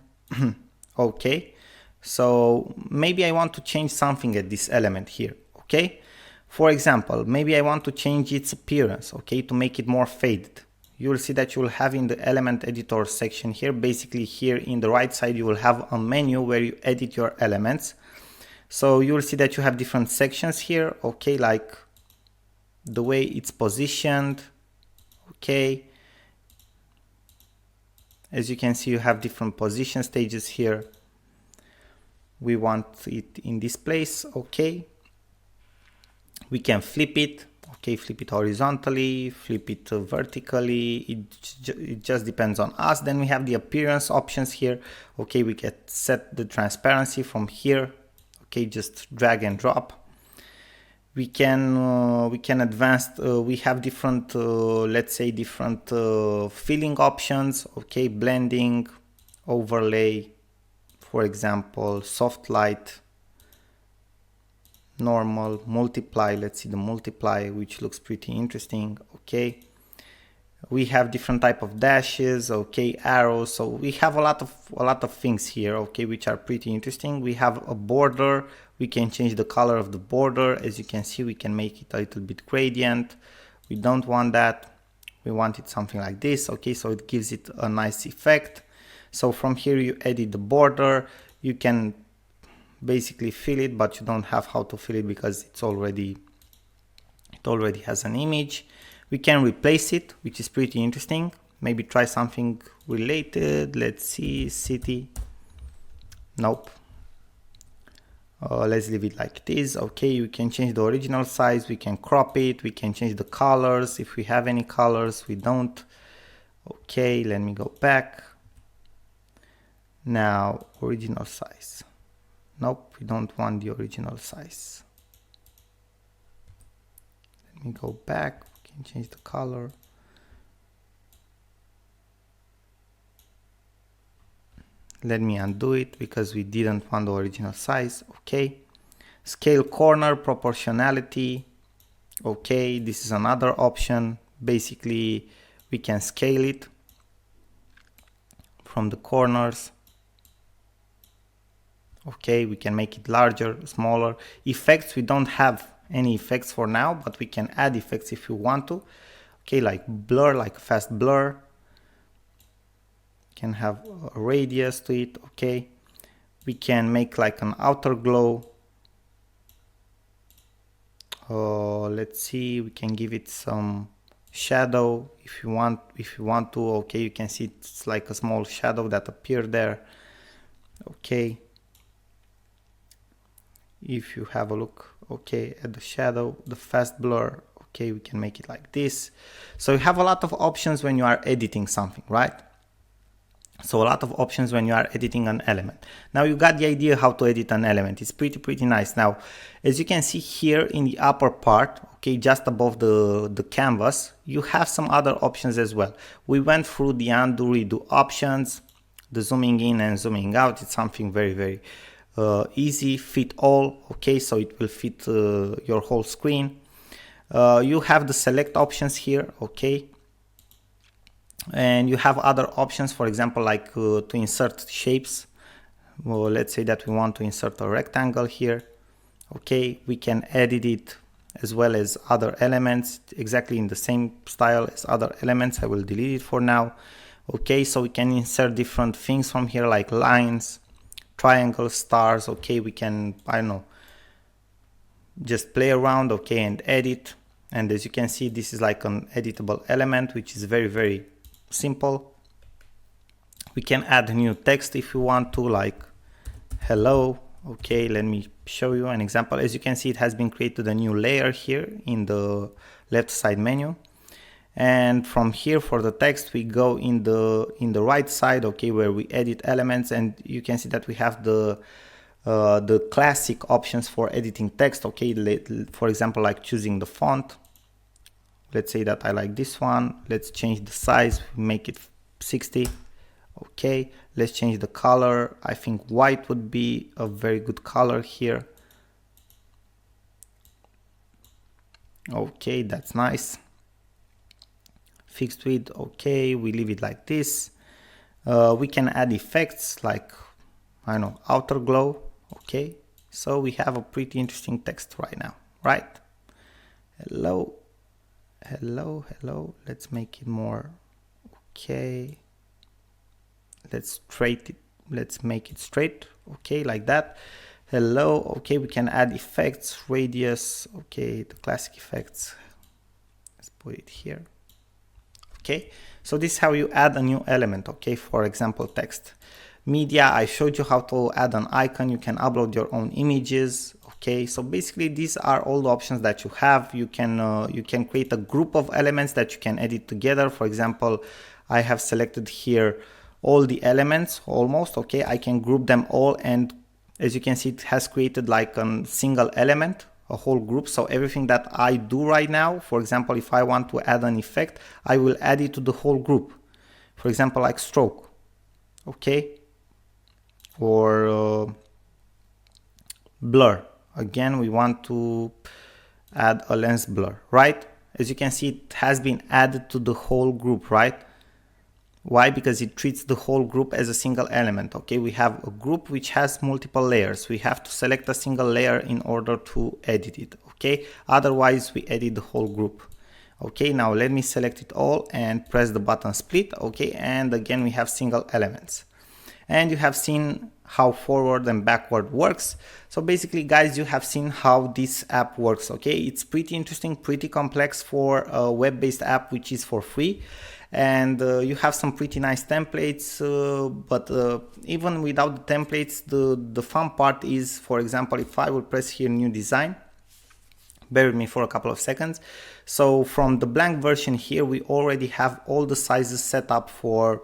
Okay, so maybe I want to change something at this element here, okay. For example, maybe I want to change its appearance, okay, to make it more faded. You will see that you will have in the element editor section here, basically here in the right side, you will have a menu where you edit your elements. So you will see that you have different sections here, okay, like the way it's positioned, okay. As you can see, you have different position stages here. We want it in this place, okay. We can flip it, okay, flip it horizontally, flip it vertically, it just depends on us. Then we have the appearance options here, okay. We can set the transparency from here, okay, just drag and drop. We can advance, we have different, let's say different filling options, okay, blending, overlay, for example, soft light, normal, multiply. Let's see the multiply, which looks pretty interesting, okay. We have different type of dashes, okay, arrows. So we have a lot of things here, okay, which are pretty interesting. We have a border. We can change the color of the border. As you can see, we can make it a little bit gradient. We don't want that. We want it something like this, okay, so it gives it a nice effect. So from here you edit the border. You can basically fill it, but you don't have how to fill it because it already has an image. We can replace it, which is pretty interesting. Maybe try something related. Let's see, city. Nope. Let's leave it like this. Okay, you can change the original size. We can crop it. We can change the colors if we have any colors. We don't. Okay, let me go back. Now, original size. Nope, we don't want the original size. Let me go back. We can change the color. Let me undo it because we didn't want the original size. Okay. Scale corner, proportionality. Okay, this is another option. Basically, we can scale it from the corners. Okay, we can make it larger, smaller. Effects, we don't have any effects for now, but we can add effects if you want to. Okay, like blur, like fast blur. Can have a radius to it. Okay, we can make like an outer glow. Let's see, we can give it some shadow if you want to. Okay, you can see it's like a small shadow that appeared there. Okay, if you have a look, okay, at the shadow, the fast blur, okay, we can make it like this. So you have a lot of options when you are editing something, right? So a lot of options when you are editing an element. Now you got the idea how to edit an element. It's pretty nice. Now, as you can see here in the upper part, okay, just above the canvas, you have some other options as well. We went through the undo, redo options, the zooming in and zooming out. It's something very easy, fit all, okay, so it will fit your whole screen. You have the select options here, okay, and you have other options, for example, like to insert shapes. Well, let's say that we want to insert a rectangle here. Okay, we can edit it as well as other elements exactly in the same style as other elements. I will delete it for now. Okay, so we can insert different things from here like lines, triangles, stars. Okay, we can, I don't know, just play around, okay, and edit. And as you can see, this is like an editable element, which is very simple. We can add new text if you want to, like hello. Okay, let me show you an example. As you can see, it has been created a new layer here in the left side menu. And from here for the text, we go in the right side, okay, where we edit elements, and you can see that we have the classic options for editing text. Okay, for example, like choosing the font. Let's say that I like this one. Let's change the size, make it 60. Okay, let's change the color. I think white would be a very good color here. Okay, that's nice. Fixed width, okay, we leave it like this. We can add effects like, I don't know, outer glow. Okay, so we have a pretty interesting text right now, right? Hello. Let's make it more, okay, let's make it straight, okay, like that. Hello, okay, we can add effects, radius, okay, the classic effects, let's put it here. Okay, so this is how you add a new element, okay, for example, text. Media, I showed you how to add an icon. You can upload your own images. Okay, so basically these are all the options that you have. You can create a group of elements that you can edit together. For example, I have selected here all the elements almost. Okay, I can group them all, and as you can see, it has created like a single element, a whole group. So everything that I do right now, for example, if I want to add an effect, I will add it to the whole group. For example, like stroke. Okay, or blur. Again, we want to add a lens blur, right? as you can see, it has been added to the whole group, right? Why? Because it treats the whole group as a single element. Okay, we have a group which has multiple layers. We have to select a single layer in order to edit it. Okay, otherwise we edit the whole group. Okay, now let me select it all and press the button split. Okay, and again we have single elements. And you have seen how forward and backward works. So basically, guys, you have seen how this app works. Okay, it's pretty interesting, pretty complex for a web-based app which is for free, and you have some pretty nice templates, but even without the templates, the fun part is, for example, if I will press here new design, bear with me for a couple of seconds. So from the blank version here, we already have all the sizes set up for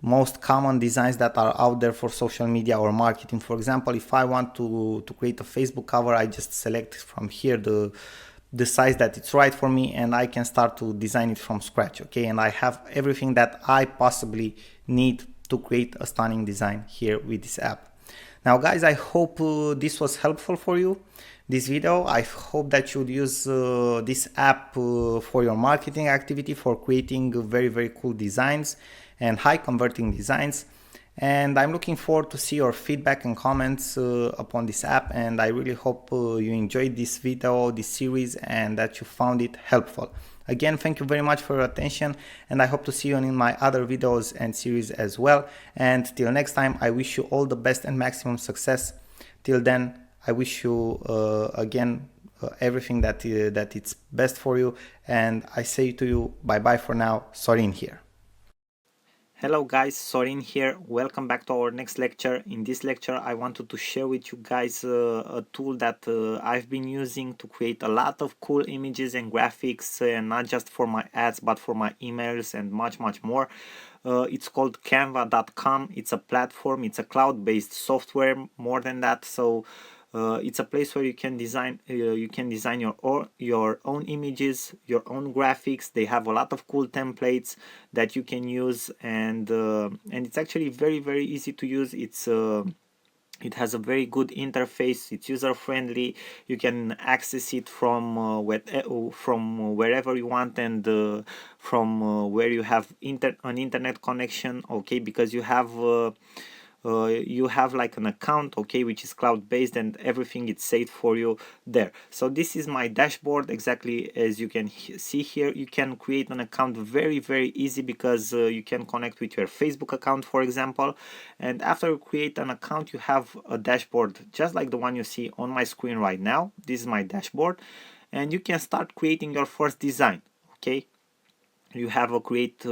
most common designs that are out there for social media or marketing. For example, if I want to create a Facebook cover, I just select from here the size that it's right for me, and I can start to design it from scratch. Okay, and I have everything that I possibly need to create a stunning design here with this app. Now guys, I hope this was helpful for you, this video. I hope that you would use this app for your marketing activity, for creating very cool designs and high converting designs. And I'm looking forward to see your feedback and comments upon this app, and I really hope you enjoyed this video, this series, and that you found it helpful. Again, thank you very much for your attention, and I hope to see you in my other videos and series as well. And till next time, I wish you all the best and maximum success. Till then, I wish you again everything that it's best for you, and I say to you bye bye for now. Sorin here. Hello guys, Sorin here. Welcome back to our next lecture. In this lecture I wanted to share with you guys a tool that I've been using to create a lot of cool images and graphics, and not just for my ads but for my emails and much more. It's called canva.com. It's a platform, it's a cloud-based software, more than that. So it's a place where you can design your own images, your own graphics. They have a lot of cool templates that you can use, and it's actually very easy to use. It has a very good interface. It's user friendly. You can access it from wherever you want, and from where you have an internet connection. Okay, because you have like an account, okay, which is cloud-based, and everything is saved for you there. So this is my dashboard, exactly as you can see here. You can create an account very easy, because you can connect with your Facebook account, for example, and after you create an account, you have a dashboard just like the one you see on my screen right now. This is my dashboard, and you can start creating your first design. Okay, you have a create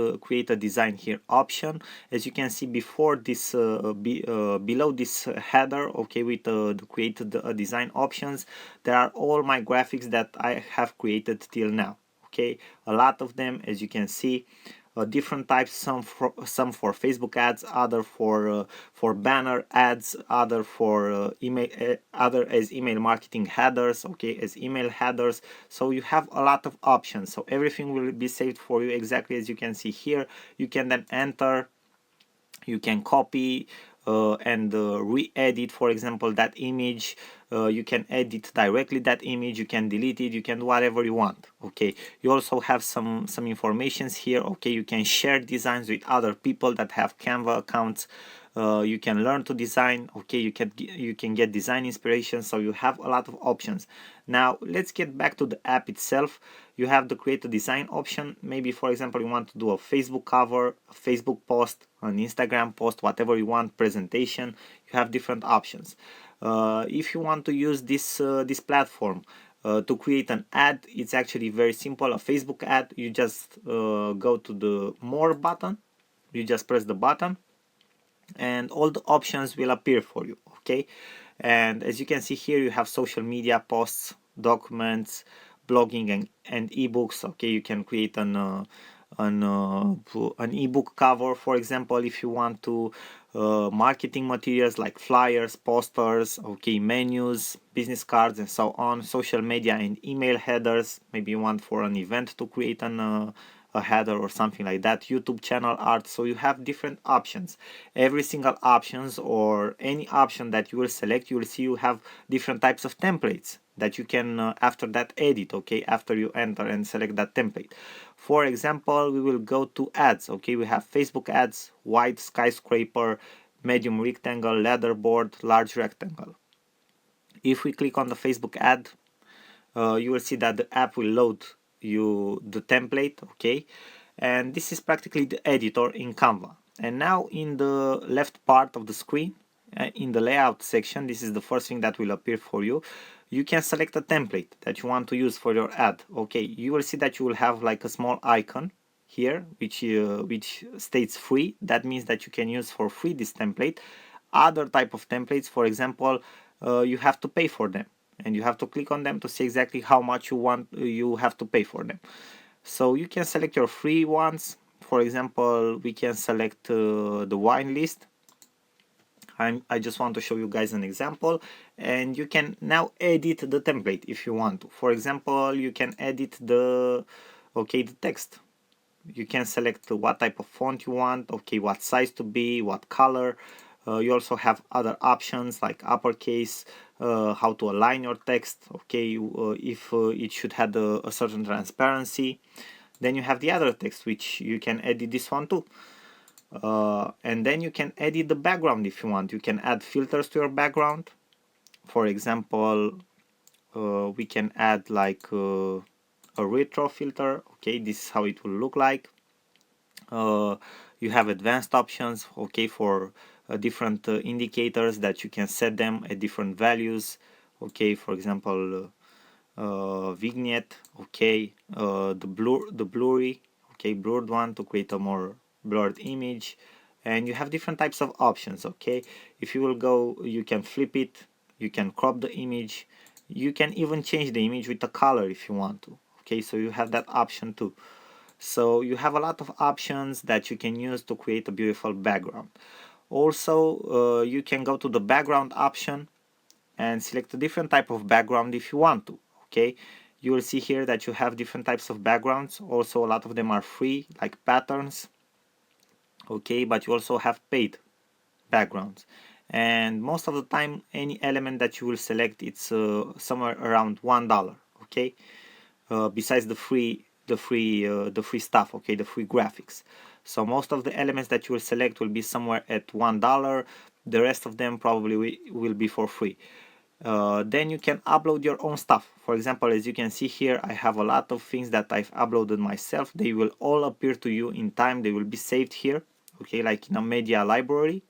a design here option. As you can see before this below this header, okay, with the created design options, there are all my graphics that I have created till now. Okay, a lot of them, as you can see. Different types, some for Facebook ads, other for banner ads, other for email, other as email marketing headers, okay, as email headers. So you have a lot of options. So everything will be saved for you exactly as you can see here. You can then enter, you can copy and re-edit, for example, that image. You can edit directly that image, you can delete it, you can do whatever you want. Okay, you also have some informations here. Okay, you can share designs with other people that have Canva accounts. You can learn to design. Okay, you can get design inspiration. So you have a lot of options. Now let's get back to the app itself. You have the create a design option. Maybe, for example, you want to do a Facebook cover, a Facebook post, an Instagram post, whatever you want, presentation. You have different options. If you want to use this platform to create an ad, it's actually very simple. A Facebook ad, you just go to the more button, you just press the button, and all the options will appear for you. Okay, and as you can see here, you have social media posts, documents, blogging, and ebooks. Okay, you can create an ebook cover, for example, if you want to. Marketing materials like flyers, posters, okay, menus, business cards, and so on. Social media and email headers. Maybe you want for an event to create a header or something like that. YouTube channel art. So you have different options. Every single options, or any option that you will select, you will see you have different types of templates. that you can after that edit, okay, after you enter and select that template. For example, we will go to ads, okay. We have Facebook ads, wide skyscraper, medium rectangle, leaderboard, large rectangle. If we click on the Facebook ad, you will see that the app will load you the template, okay. And this is practically the editor in Canva. And now in the left part of the screen, in the layout section, this is the first thing that will appear for you. You can select a template that you want to use for your ad, okay. You will see that you will have like a small icon here which states free. That means that you can use for free this template. Other type of templates, for example, you have to pay for them, and you have to click on them to see exactly how much you have to pay for them. So you can select your free ones. For example, we can select the wine list. I just want to show you guys an example, and you can now edit the template if you want to. For example, you can edit the text. You can select what type of font you want, okay, what size to be, what color. You also have other options like uppercase, how to align your text, okay, if it should have a certain transparency. Then you have the other text, which you can edit this one too. And then you can edit the background if you want. You can add filters to your background. For example, we can add like a retro filter, okay, this is how it will look like. You have advanced options, okay, for different indicators that you can set them at different values, okay. For example, vignette, okay, the blurry, okay, blurred one to create a more blurred image. And you have different types of options, okay. If you will go, you can flip it, you can crop the image, you can even change the image with the color if you want to, okay. So you have that option too. So you have a lot of options that you can use to create a beautiful background. Also, you can go to the background option and select a different type of background if you want to, okay. You will see here that you have different types of backgrounds. Also, a lot of them are free, like patterns, okay, but you also have paid backgrounds. And most of the time, any element that you will select, it's somewhere around $1, okay. Besides the free stuff, okay, the free graphics. So most of the elements that you will select will be somewhere at $1. The rest of them probably will be for free. Then you can upload your own stuff. For example, as you can see here, I have a lot of things that I've uploaded myself. They will all appear to you in time. They will be saved here, okay, like in a media library.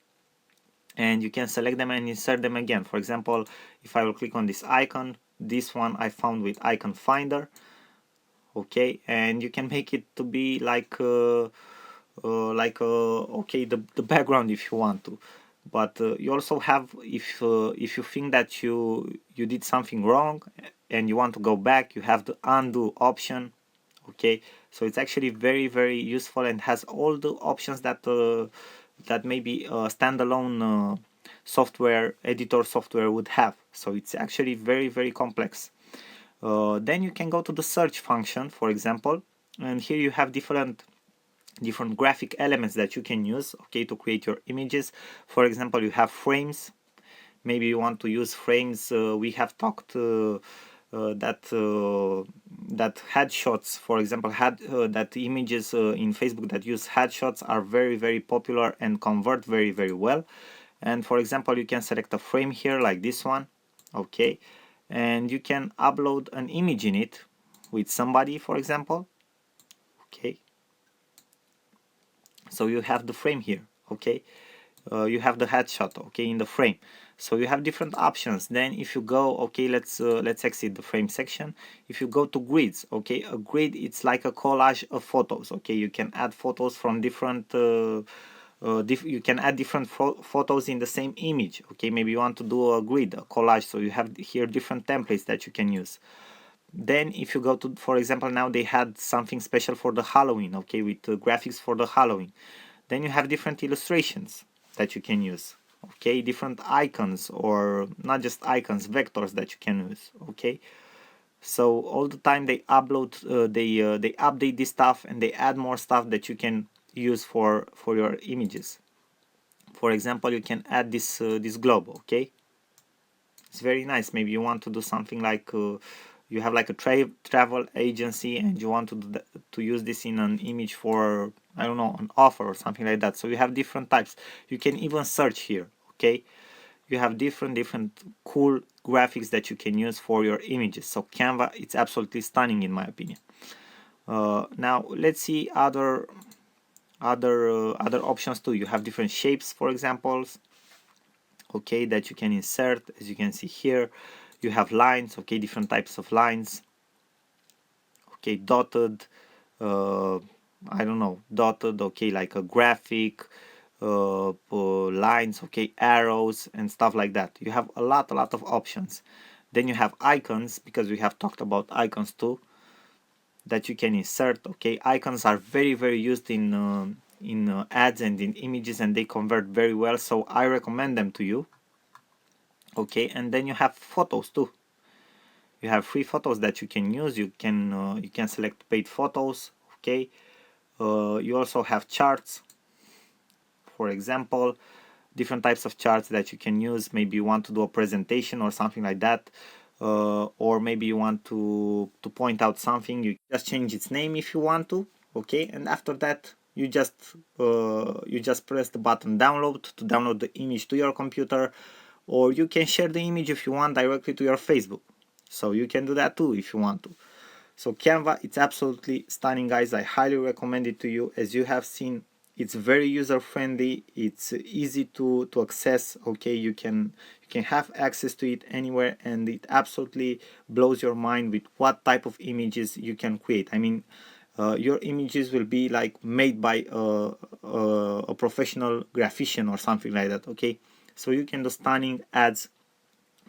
And you can select them and insert them again. For example, if I will click on this icon, this one I found with Icon Finder, okay, and you can make it to be like okay, the background if you want to. But you also have, if you think that you did something wrong and you want to go back, you have the undo option, okay. So it's actually very, very useful and has all the options that maybe a standalone software editor software would have. So it's actually very, very complex. Then you can go to the search function, for example, and here you have different graphic elements that you can use, okay, to create your images. For example, you have frames. Maybe you want to use frames. We have talked that headshots, for example, that images in Facebook that use headshots are very, very popular and convert very, very well. And for example, you can select a frame here like this one, okay, and you can upload an image in it with somebody, for example, okay. So you have the frame here, okay. You have the headshot, okay, in the frame. So you have different options. Then if you go, okay, let's exit the frame section. If you go to grids, okay, a grid, it's like a collage of photos, okay. You can add photos from different you can add different photos in the same image, okay. Maybe you want to do a grid, a collage, so you have here different templates that you can use. Then if you go to, for example, now they had something special for the Halloween, okay, with graphics for the Halloween. Then you have different illustrations that you can use, okay, different icons, or not just icons, vectors that you can use, okay. So all the time they upload, they update this stuff and they add more stuff that you can use for your images. For example, you can add this globe, okay. It's very nice. Maybe you want to do something like you have like a travel agency and you want to use this in an image for, I don't know, an offer or something like that. So you have different types. You can even search here. Okay, you have different cool graphics that you can use for your images. So Canva, it's absolutely stunning in my opinion. Now let's see other options too. You have different shapes, for example, okay, that you can insert. As you can see here, you have lines, okay, different types of lines, okay, dotted, I don't know, dotted, okay, like a graphic, lines, okay, arrows and stuff like that. You have a lot of options. Then you have icons, because we have talked about icons too, that you can insert. Okay, icons are very used in ads and in images, and they convert very well, so I recommend them to you. Okay, and then you have photos too. You have free photos that you can use. You can select paid photos. Okay, you also have charts, for example, different types of charts that you can use. Maybe you want to do a presentation or something like that, or maybe you want to point out something. You just change its name if you want to. Okay, and after that you just press the button download to download the image to your computer, or you can share the image if you want directly to your Facebook. So you can do that too if you want to. So Canva, it's absolutely stunning, guys. I highly recommend it to you. As you have seen, it's very user friendly. It's easy to access. Okay, you can have access to it anywhere, and it absolutely blows your mind with what type of images you can create. I mean, your images will be like made by a professional graphician or something like that. Okay, so you can do stunning ads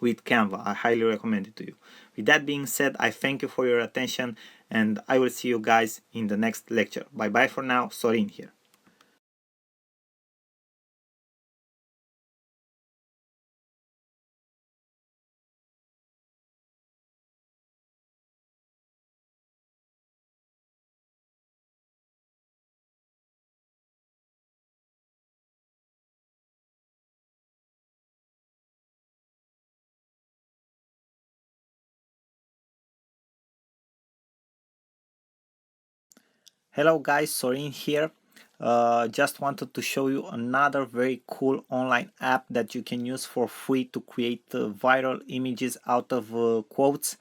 with Canva. I highly recommend it to you. With that being said, I thank you for your attention, and I will see you guys in the next lecture. Bye bye for now. Sorin here. Hello guys, Sorin here. Just wanted to show you another very cool online app that you can use for free to create viral images out of quotes.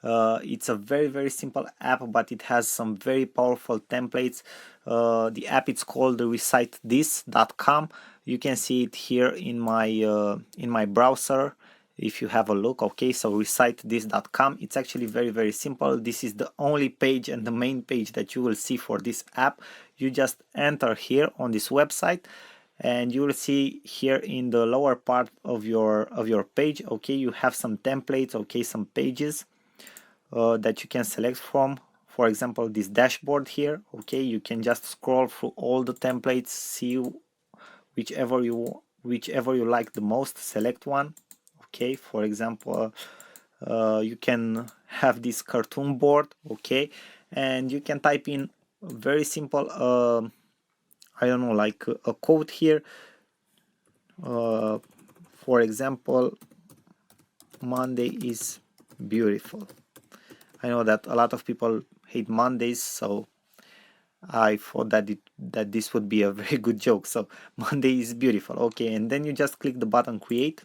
It's a very simple app, but it has some very powerful templates. The app is called recitethis.com. You can see it here in my browser if you have a look. Okay, so recitethis.com. It's actually very simple. This is the only page and the main page that you will see for this app. You just enter here on this website, and you will see here in the lower part of your page, okay, you have some templates, okay, some pages that you can select from. For example, this dashboard here, okay, you can just scroll through all the templates, see whichever you like the most, select one. Okay, for example, you can have this cartoon board, okay, and you can type in very simple I don't know, like a quote here, for example, Monday is beautiful. I know that a lot of people hate Mondays, so I thought that this would be a very good joke. So Monday is beautiful, okay, and then you just click the button create,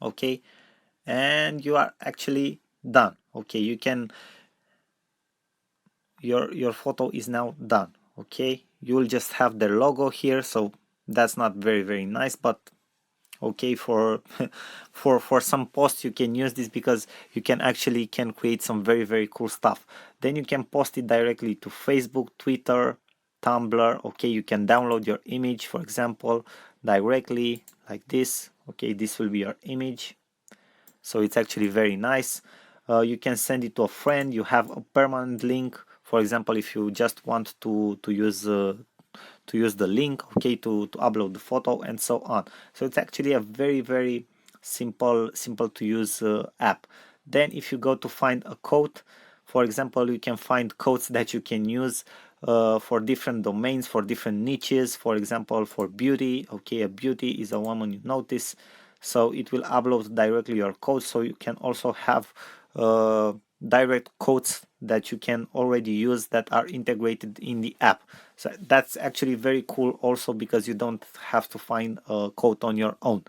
okay, and you are actually done. Okay, you can your photo is now done. Okay, you will just have the logo here, so that's not very nice, but okay, for for some posts you can use this, because you can create some very cool stuff. Then you can post it directly to Facebook, Twitter, Tumblr. Okay, you can download your image, for example, directly like this. Okay, this will be your image, so it's actually very nice. You can send it to a friend. You have a permanent link, for example, if you just want to use the link, okay, to upload the photo and so on. So it's actually a very simple to use app. Then if you go to find a quote, for example, you can find quotes that you can use for different domains, for different niches. For example, for beauty, okay, a beauty is a woman you notice, so it will upload directly your code, so you can also have direct codes that you can already use that are integrated in the app. So that's actually very cool also, because you don't have to find a code on your own.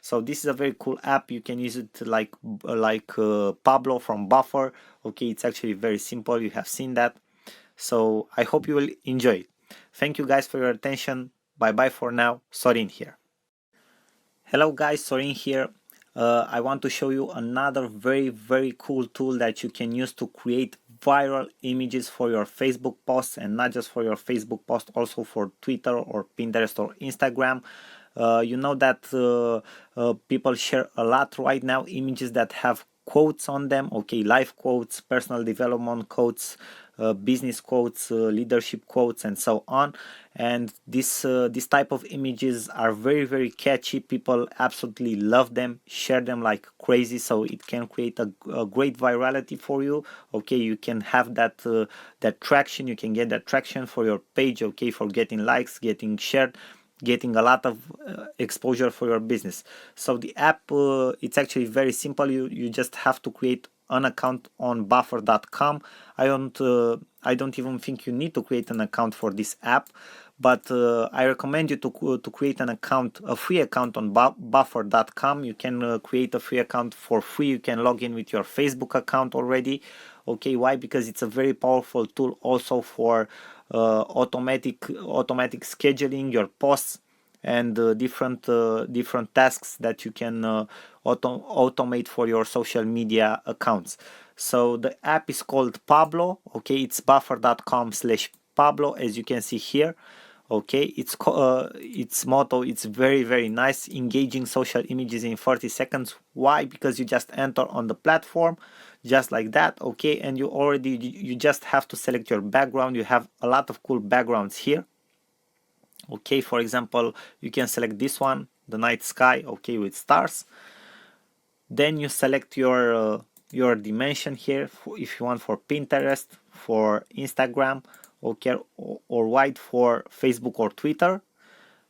So this is a very cool app. You can use it like Pablo from Buffer. Okay, it's actually very simple. You have seen that. So I hope you will enjoy it. Thank you guys for your attention. Bye bye for now. Sorin here. Hello guys, Sorin here. I want to show you another very cool tool that you can use to create viral images for your Facebook posts, and not just for your Facebook post, also for Twitter or Pinterest or Instagram. You know that people share a lot right now images that have quotes on them. Okay, life quotes, personal development quotes, business quotes, leadership quotes, and so on. And this type of images are very catchy. People absolutely love them, share them like crazy, so it can create a great virality for you. Okay, you can have that that traction. You can get that traction for your page, okay, for getting likes, getting shared, getting a lot of exposure for your business. So the app, it's actually very simple. You just have to create an account on buffer.com. I don't even think you need to create an account for this app, but I recommend you to create an account, a free account on buffer.com. You can create a free account for free. You can log in with your Facebook account already. Okay, why? Because it's a very powerful tool also for automatic scheduling your posts, and different tasks that you can automate for your social media accounts. So the app is called Pablo. Okay, it's buffer.com/Pablo, as you can see here. Okay, its motto, it's very nice: engaging social images in 30 seconds. Why? Because you just enter on the platform just like that. Okay, and you just have to select your background. You have a lot of cool backgrounds here. Okay, for example, you can select this one, the night sky, okay, with stars. Then you select your dimension here, if you want for Pinterest, for Instagram, okay, or white for Facebook or Twitter.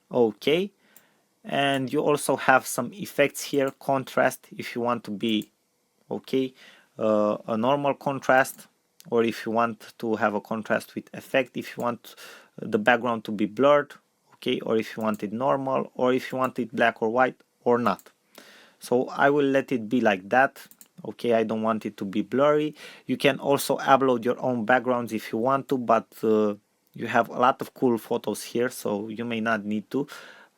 Okay, and you also have some effects here, contrast, if you want to be, okay, a normal contrast, or if you want to have a contrast with effect, if you want the background to be blurred, okay, or if you want it normal, or if you want it black or white or not. So I will let it be like that. Okay, I don't want it to be blurry. You can also upload your own backgrounds if you want to, but you have a lot of cool photos here, so you may not need to.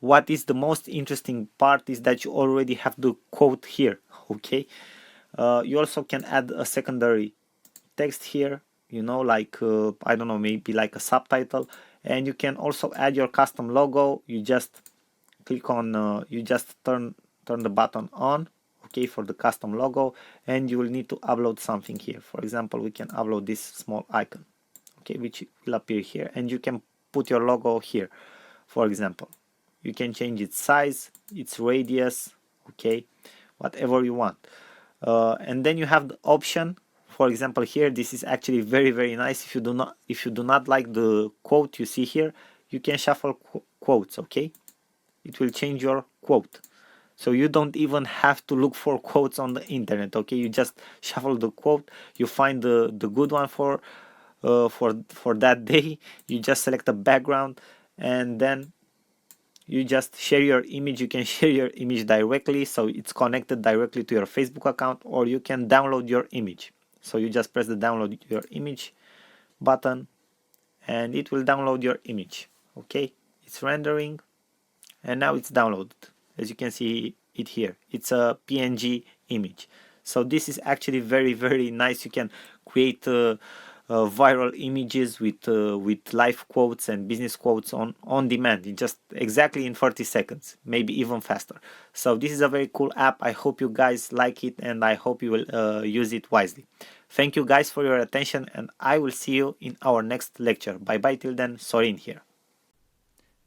What is the most interesting part is that you already have the quote here. Okay, you also can add a secondary text here, you know, like I don't know, maybe like a subtitle, and you can also add your custom logo. You just click on you just turn the button on, okay, for the custom logo, and you will need to upload something here. For example, we can upload this small icon, okay, which will appear here, and you can put your logo here. For example, you can change its size, its radius, okay, whatever you want. And then you have the option. For example, here, this is actually very nice. If you do not like the quote you see here, you can shuffle quotes. Okay, it will change your quote, so you don't even have to look for quotes on the internet. Okay, you just shuffle the quote, you find the good one for that day. You just select a background, and then you just share your image. You can share your image directly, so it's connected directly to your Facebook account, or you can download your image. So you just press the download your image button, and it will download your image. Okay, it's rendering, and now it's downloaded. As you can see it here, it's a PNG image. So this is actually very nice. You can create viral images with live quotes and business quotes on demand, in just exactly in 30 seconds, maybe even faster. So this is a very cool app. I hope you guys like it, and I hope you will use it wisely. Thank you guys for your attention, and I will see you in our next lecture. Bye bye till then. Sorin here.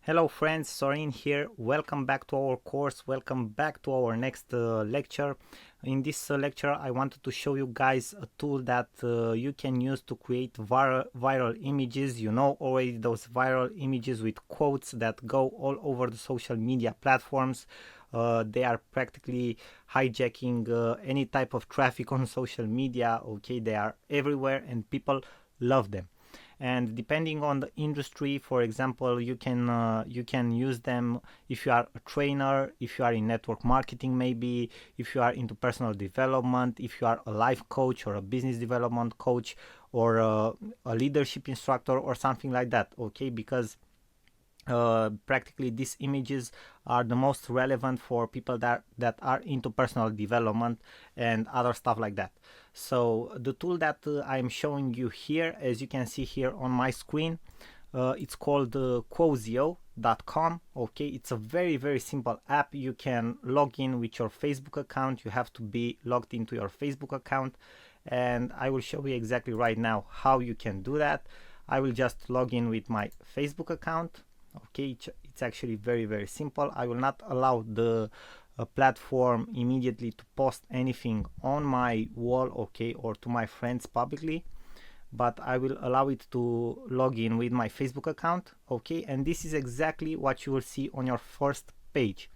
Hello friends, Sorin here. Welcome back to our course. Welcome back to our next lecture. In this lecture, I wanted to show you guys a tool that you can use to create viral images. You know already those viral images with quotes that go all over the social media platforms. They are practically hijacking any type of traffic on social media. Okay, they are everywhere and people love them. And depending on the industry, for example, you can use them if you are a trainer, if you are in network marketing, maybe if you are into personal development, if you are a life coach or a business development coach, or a leadership instructor or something like that. Okay, because practically these images are the most relevant for people that are into personal development and other stuff like that. So the tool that I'm showing you here, as you can see here on my screen, it's called Quozio.com. Okay, it's a very simple app. You can log in with your Facebook account. You have to be logged into your Facebook account, and I will show you exactly right now how you can do that. I will just log in with my Facebook account. Okay, it's actually very simple. I will not allow the platform immediately to post anything on my wall, okay, or to my friends publicly, but I will allow it to log in with my Facebook account. Okay, and this is exactly what you will see on your first page.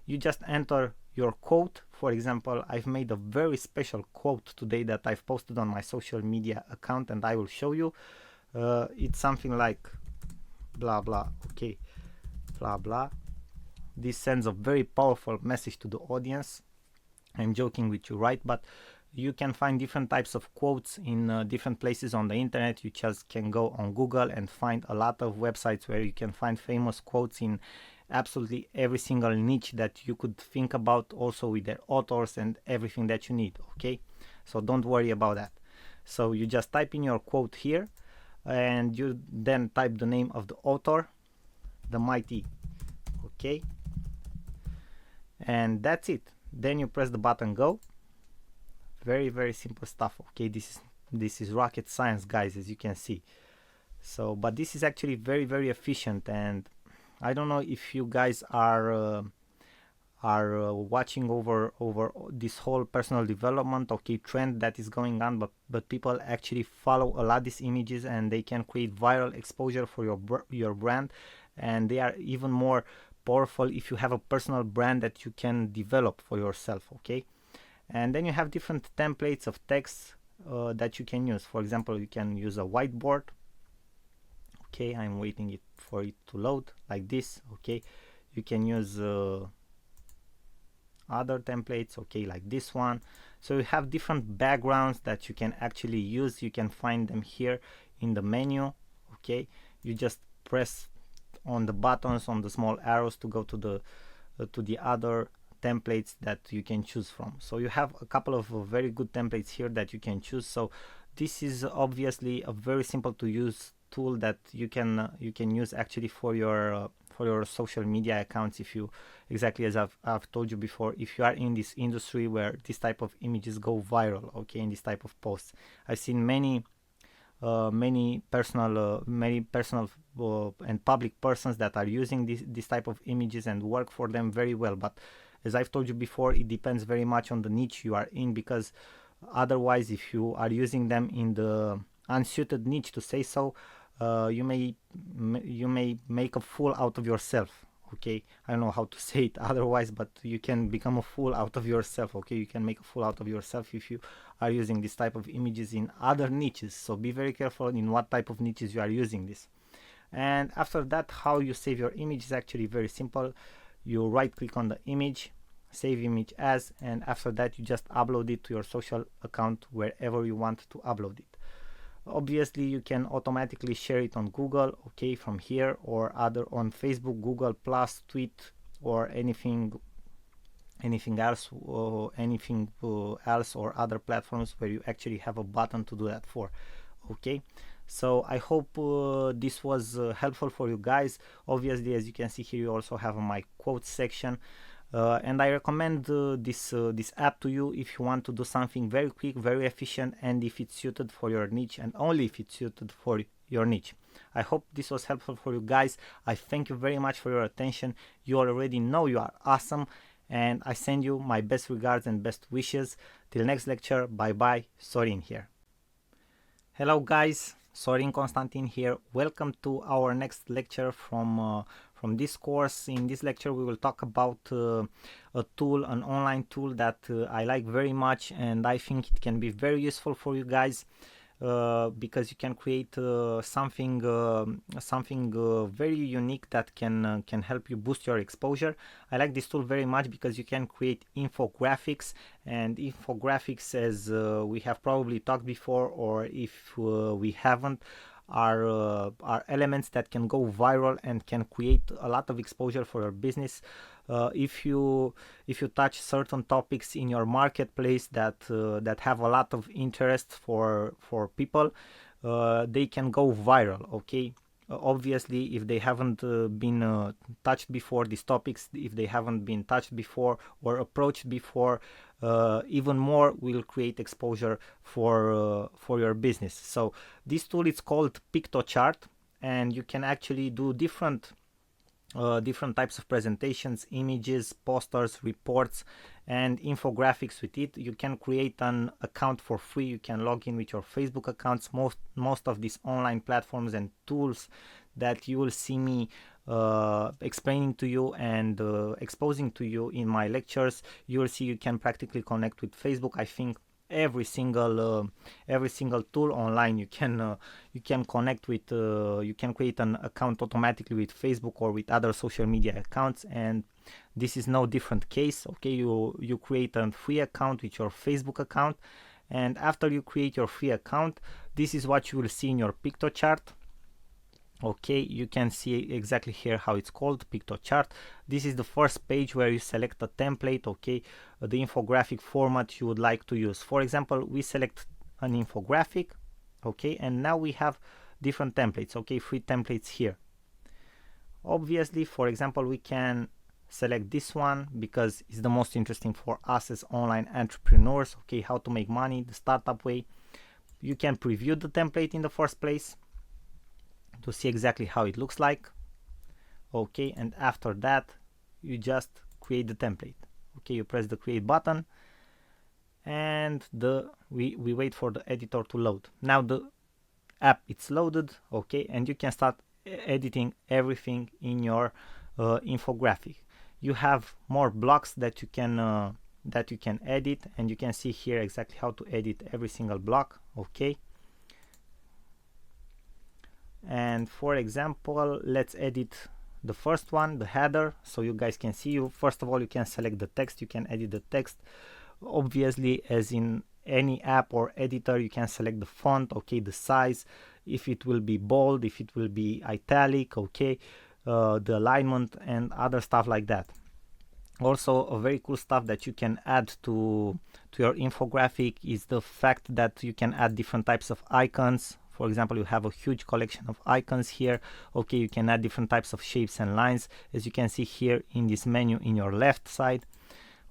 You just enter your quote. For example, I've made a very special quote today that I've posted on my social media account, and I will show you. It's something like blah blah. Okay, blah blah. This sends a very powerful message to the audience. I'm joking with you, right? But you can find different types of quotes in different places on the internet. You just can go on Google and find a lot of websites where you can find famous quotes in absolutely every single niche that you could think about, also with their authors and everything that you need. Okay, so don't worry about that. So you just type in your quote here, and you then type the name of the author, the mighty. Okay, and that's it. Then you press the button go. Very simple stuff. Okay, this is rocket science, guys, as you can see. So but this is actually very efficient, and I don't know if you guys are watching over this whole personal development, okay, trend that is going on, but people actually follow a lot these images, and they can create viral exposure for your brand, and they are even more powerful if you have a personal brand that you can develop for yourself. Okay, and then you have different templates of text that you can use. For example, you can use a whiteboard. Okay, I'm waiting for it to load like this. Okay, you can use other templates, okay, like this one. So you have different backgrounds that you can actually use. You can find them here in the menu. Okay, you just press on the buttons, on the small arrows, to go to the other templates that you can choose from. So you have a couple of very good templates here that you can choose. So this is obviously a very simple to use tool that you can use actually for your social media accounts. If you, exactly as I've told you before, if you are in this industry where this type of images go viral, okay, in this type of posts. I've seen many personal and public persons that are using this type of images and work for them very well. But as I've told you before, it depends very much on the niche you are in, because otherwise, if you are using them in the unsuited niche, to say so, you may make a fool out of yourself. Okay, I don't know how to say it otherwise, but you can become a fool out of yourself. Okay, you can make a fool out of yourself if you are using this type of images in other niches. So be very careful in what type of niches you are using this. And after that, how you save your image is actually very simple. You right click on the image, save image as, and after that you just upload it to your social account wherever you want to upload it. Obviously you can automatically share it on Google, okay, from here, or other on Facebook, Google Plus, Tweet, or anything else, or other platforms where you actually have a button to do that for. Okay, so I hope this was helpful for you guys. Obviously, as you can see here, you also have my quotes section. And I recommend this app to you if you want to do something very quick, very efficient, and if it's suited for your niche, and only if it's suited for your niche. I hope this was helpful for you guys. I thank you very much for your attention. You already know you are awesome, and I send you my best regards and best wishes. Till next lecture, bye bye. Sorin here. Hello guys, Sorin Constantin here. Welcome to our next lecture from from this course. In this lecture we will talk about a tool, an online tool that I like very much, and I think it can be very useful for you guys. Because you can create something very unique that can help you boost your exposure. I like this tool very much because you can create infographics, and infographics, as we have probably talked before, or if we haven't, are elements that can go viral and can create a lot of exposure for your business. If you touch certain topics in your marketplace that have a lot of interest for people, they can go viral. Okay, obviously, if they haven't been touched before, these topics, if they haven't been touched before or approached before, even more will create exposure for your business. So this tool is called PictoChart, and you can actually do different types of presentations, images, posters, reports, and infographics with it. You can create an account for free. You can log in with your Facebook accounts. Most of these online platforms and tools that you will see me explaining to you and exposing to you in my lectures, you will see you can practically connect with Facebook. I think every single tool online you can connect with, you can create an account automatically with Facebook or with other social media accounts, and this is no different case. Okay, you create a free account with your Facebook account, and after you create your free account, this is what you will see in your PictoChart. Okay, you can see exactly here how it's called, PictoChart. This is the first page where you select a template, okay, the infographic format you would like to use. For example, we select an infographic, okay, and now we have different templates, okay, free templates here. Obviously, for example, we can select this one because it's the most interesting for us as online entrepreneurs, okay, how to make money the startup way. You can preview the template in the first place to see exactly how it looks like. Okay, and after that you just create the template. Okay, you press the create button, and we wait for the editor to load. Now the app it's loaded, okay, and you can start editing everything in your infographic. You have more blocks that you can edit, and you can see here exactly how to edit every single block. Okay, and for example, let's edit the first one, the header, so you guys can see. First of all, you can select the text, you can edit the text. Obviously, as in any app or editor, you can select the font, okay, the size, if it will be bold, if it will be italic, okay, the alignment and other stuff like that. Also, a very cool stuff that you can add to your infographic is the fact that you can add different types of icons. For example, you have a huge collection of icons here. Okay, you can add different types of shapes and lines, as you can see here in this menu in your left side.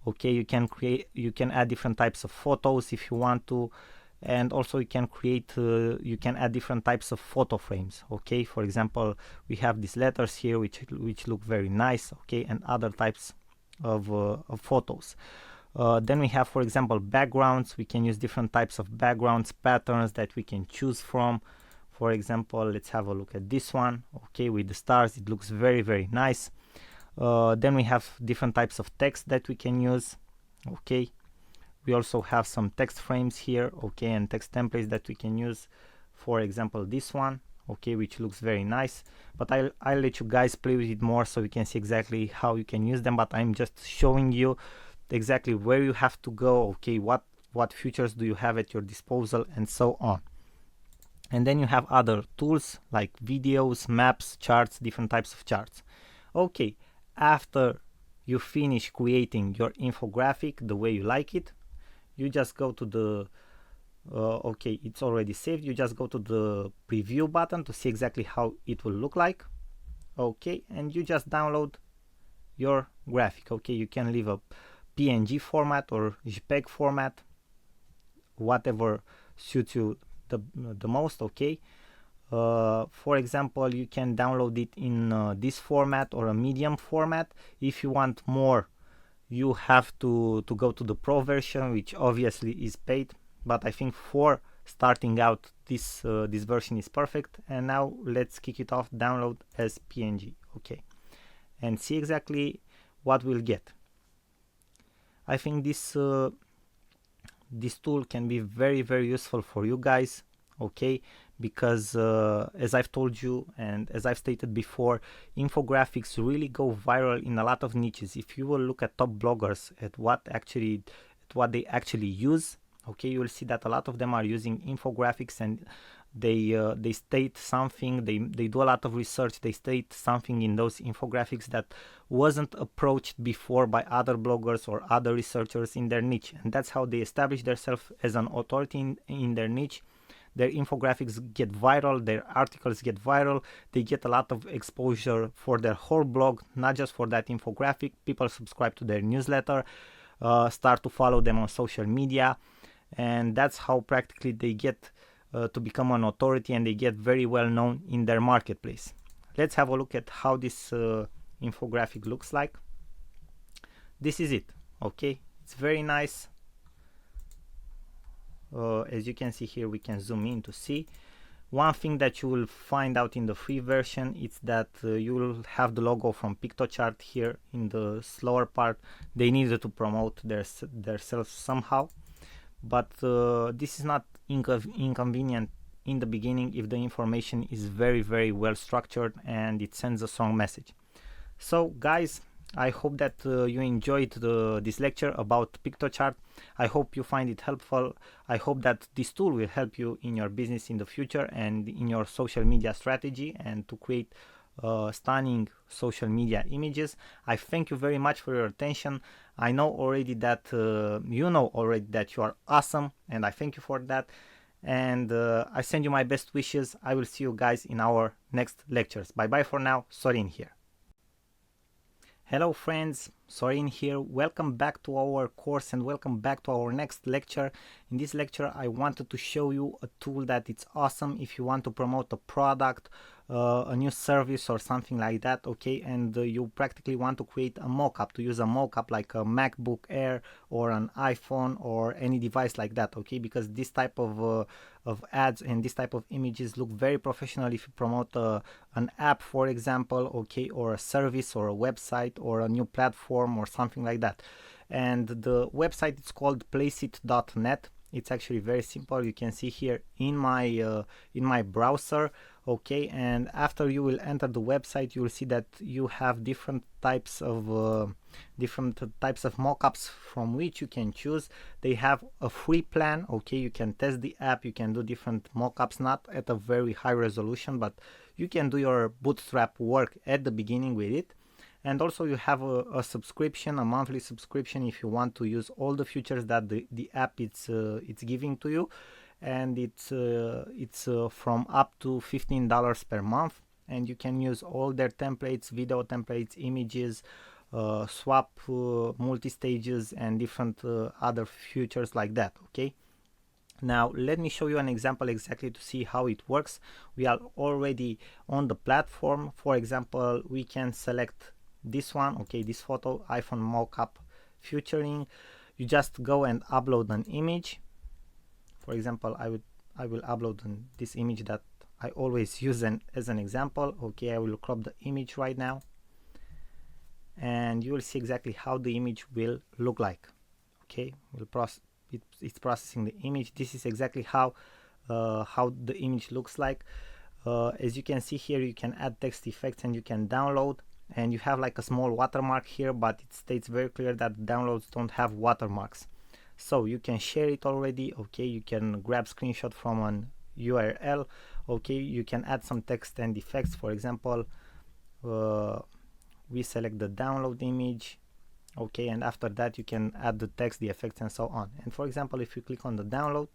Okay, you can add different types of photos if you want to, and also you can add different types of photo frames. Okay, for example, we have these letters here which look very nice. Okay, and other types of photos. Then we have, for example, backgrounds. We can use different types of backgrounds, patterns that we can choose from. For example, let's have a look at this one. Okay, with the stars, it looks very, very nice. Then we have different types of text that we can use. Okay, we also have some text frames here, okay, and text templates that we can use. For example, this one, okay, which looks very nice, but I'll let you guys play with it more so you can see exactly how you can use them, but I'm just showing you exactly where you have to go, okay, what features do you have at your disposal, and so on. And then you have other tools like videos, maps, charts, different types of charts. Okay, after you finish creating your infographic the way you like it, you just go to the okay, it's already saved. You just go to the preview button to see exactly how it will look like. Okay, and you just download your graphic. Okay, you can leave a PNG format or JPEG format, whatever suits you the most. Okay, for example, you can download it in this format or a medium format. If you want more, you have to go to the pro version, which obviously is paid, but I think for starting out this version is perfect. And now let's kick it off, download as PNG. Okay, and see exactly what we'll get. I think this this tool can be very useful for you guys, okay, because as I've told you and as I've stated before, infographics really go viral in a lot of niches. If you will look at top bloggers at what they actually use, okay, you will see that a lot of them are using infographics, and they state something, they do a lot of research, they state something in those infographics that wasn't approached before by other bloggers or other researchers in their niche, and that's how they establish themselves as an authority in their niche. Their infographics get viral, their articles get viral, they get a lot of exposure for their whole blog, not just for that infographic. People subscribe to their newsletter, start to follow them on social media, and that's how practically they get to become an authority, and they get very well known in their marketplace. Let's have a look at how this infographic looks like. This is it, okay, it's very nice. As you can see here, we can zoom in to see. One thing that you will find out in the free version is that you will have the logo from PictoChart here in the slower part. They needed to promote themselves somehow, but this is not inconvenient in the beginning if the information is very well structured and it sends a strong message. So guys, I hope that you enjoyed this lecture about PictoChart. I hope you find it helpful. I hope that this tool will help you in your business in the future and in your social media strategy, and to create stunning social media images. I thank you very much for your attention. I know already that you know already that you are awesome, and I thank you for that. And I send you my best wishes. I will see you guys in our next lectures. Bye bye for now. Sorin here. Hello friends, Sorin here. Welcome back to our course and welcome back to our next lecture. In this lecture I wanted to show you a tool that it's awesome if you want to promote a product, a new service or something like that, okay, and you practically want to create a mock-up, to use a mock-up like a MacBook Air or an iPhone or any device like that, okay, because this type of ads and this type of images look very professional if you promote an app, for example, okay, or a service or a website or a new platform or something like that. And the website is called placeit.net. It's actually very simple. You can see here in my browser, okay, and after you will enter the website, you will see that you have different types of mockups from which you can choose. They have a free plan, okay, you can test the app, you can do different mockups, not at a very high resolution, but you can do your bootstrap work at the beginning with it. And also you have a subscription, a monthly subscription, if you want to use all the features that the app it's giving to you, and it's from up to $15 per month, and you can use all their templates, video templates, images, swap, multi-stages, and different other features like that, okay. Now let me show you an example exactly to see how it works. We are already on the platform. For example, we can select this one, okay, this photo, iPhone mockup featuring. You just go and upload an image. For example, I will upload this image that I always use as an example, okay. I will crop the image right now, and you will see exactly how the image will look like, okay. It's processing the image. This is exactly how the image looks like. As you can see here, you can add text effects and you can download, and you have like a small watermark here, but it states very clear that downloads don't have watermarks. So you can share it already, okay, you can grab screenshot from an URL, okay, you can add some text and effects. For example, we select the download image, okay, and after that you can add the text, the effects, and so on. And for example, if you click on the download,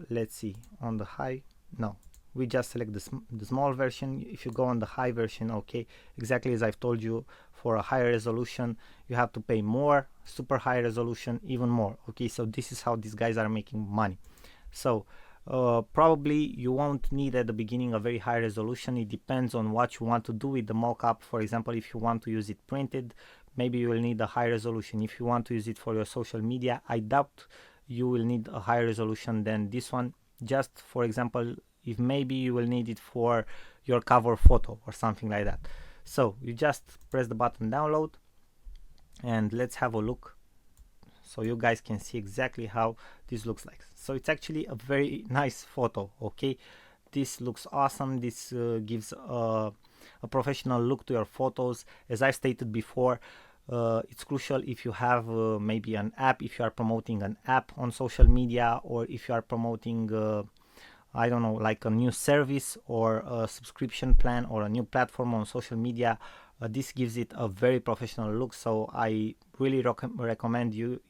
let's see, on the high, no, we just select the small version. If you go on the high version, okay, exactly as I've told you, for a higher resolution you have to pay more, super high resolution even more, okay. So this is how these guys are making money. So probably you won't need at the beginning a very high resolution. It depends on what you want to do with the mockup. For example, if you want to use it printed, maybe you will need a high resolution. If you want to use it for your social media, I doubt you will need a higher resolution than this one. Just for example, if maybe you will need it for your cover photo or something like that. So you just press the button download, and let's have a look so you guys can see exactly how this looks like. So it's actually a very nice photo. Okay, this looks awesome. This gives a professional look to your photos. As I stated before, it's crucial if you have maybe an app, if you are promoting an app on social media, or if you are promoting I don't know, like a new service or a subscription plan or a new platform on social media. This gives it a very professional look, so I really recommend you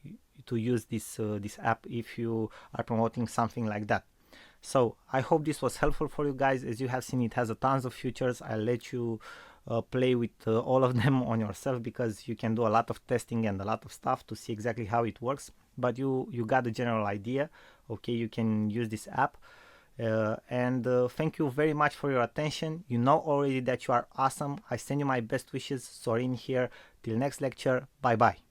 to use this app if you are promoting something like that. So I hope this was helpful for you guys. As you have seen, it has a tons of features. I'll let you play with all of them on yourself, because you can do a lot of testing and a lot of stuff to see exactly how it works, but you got the general idea. Okay, you can use this app. And thank you very much for your attention. You know already that you are awesome. I send you my best wishes. Sorin here. Till next lecture. Bye bye.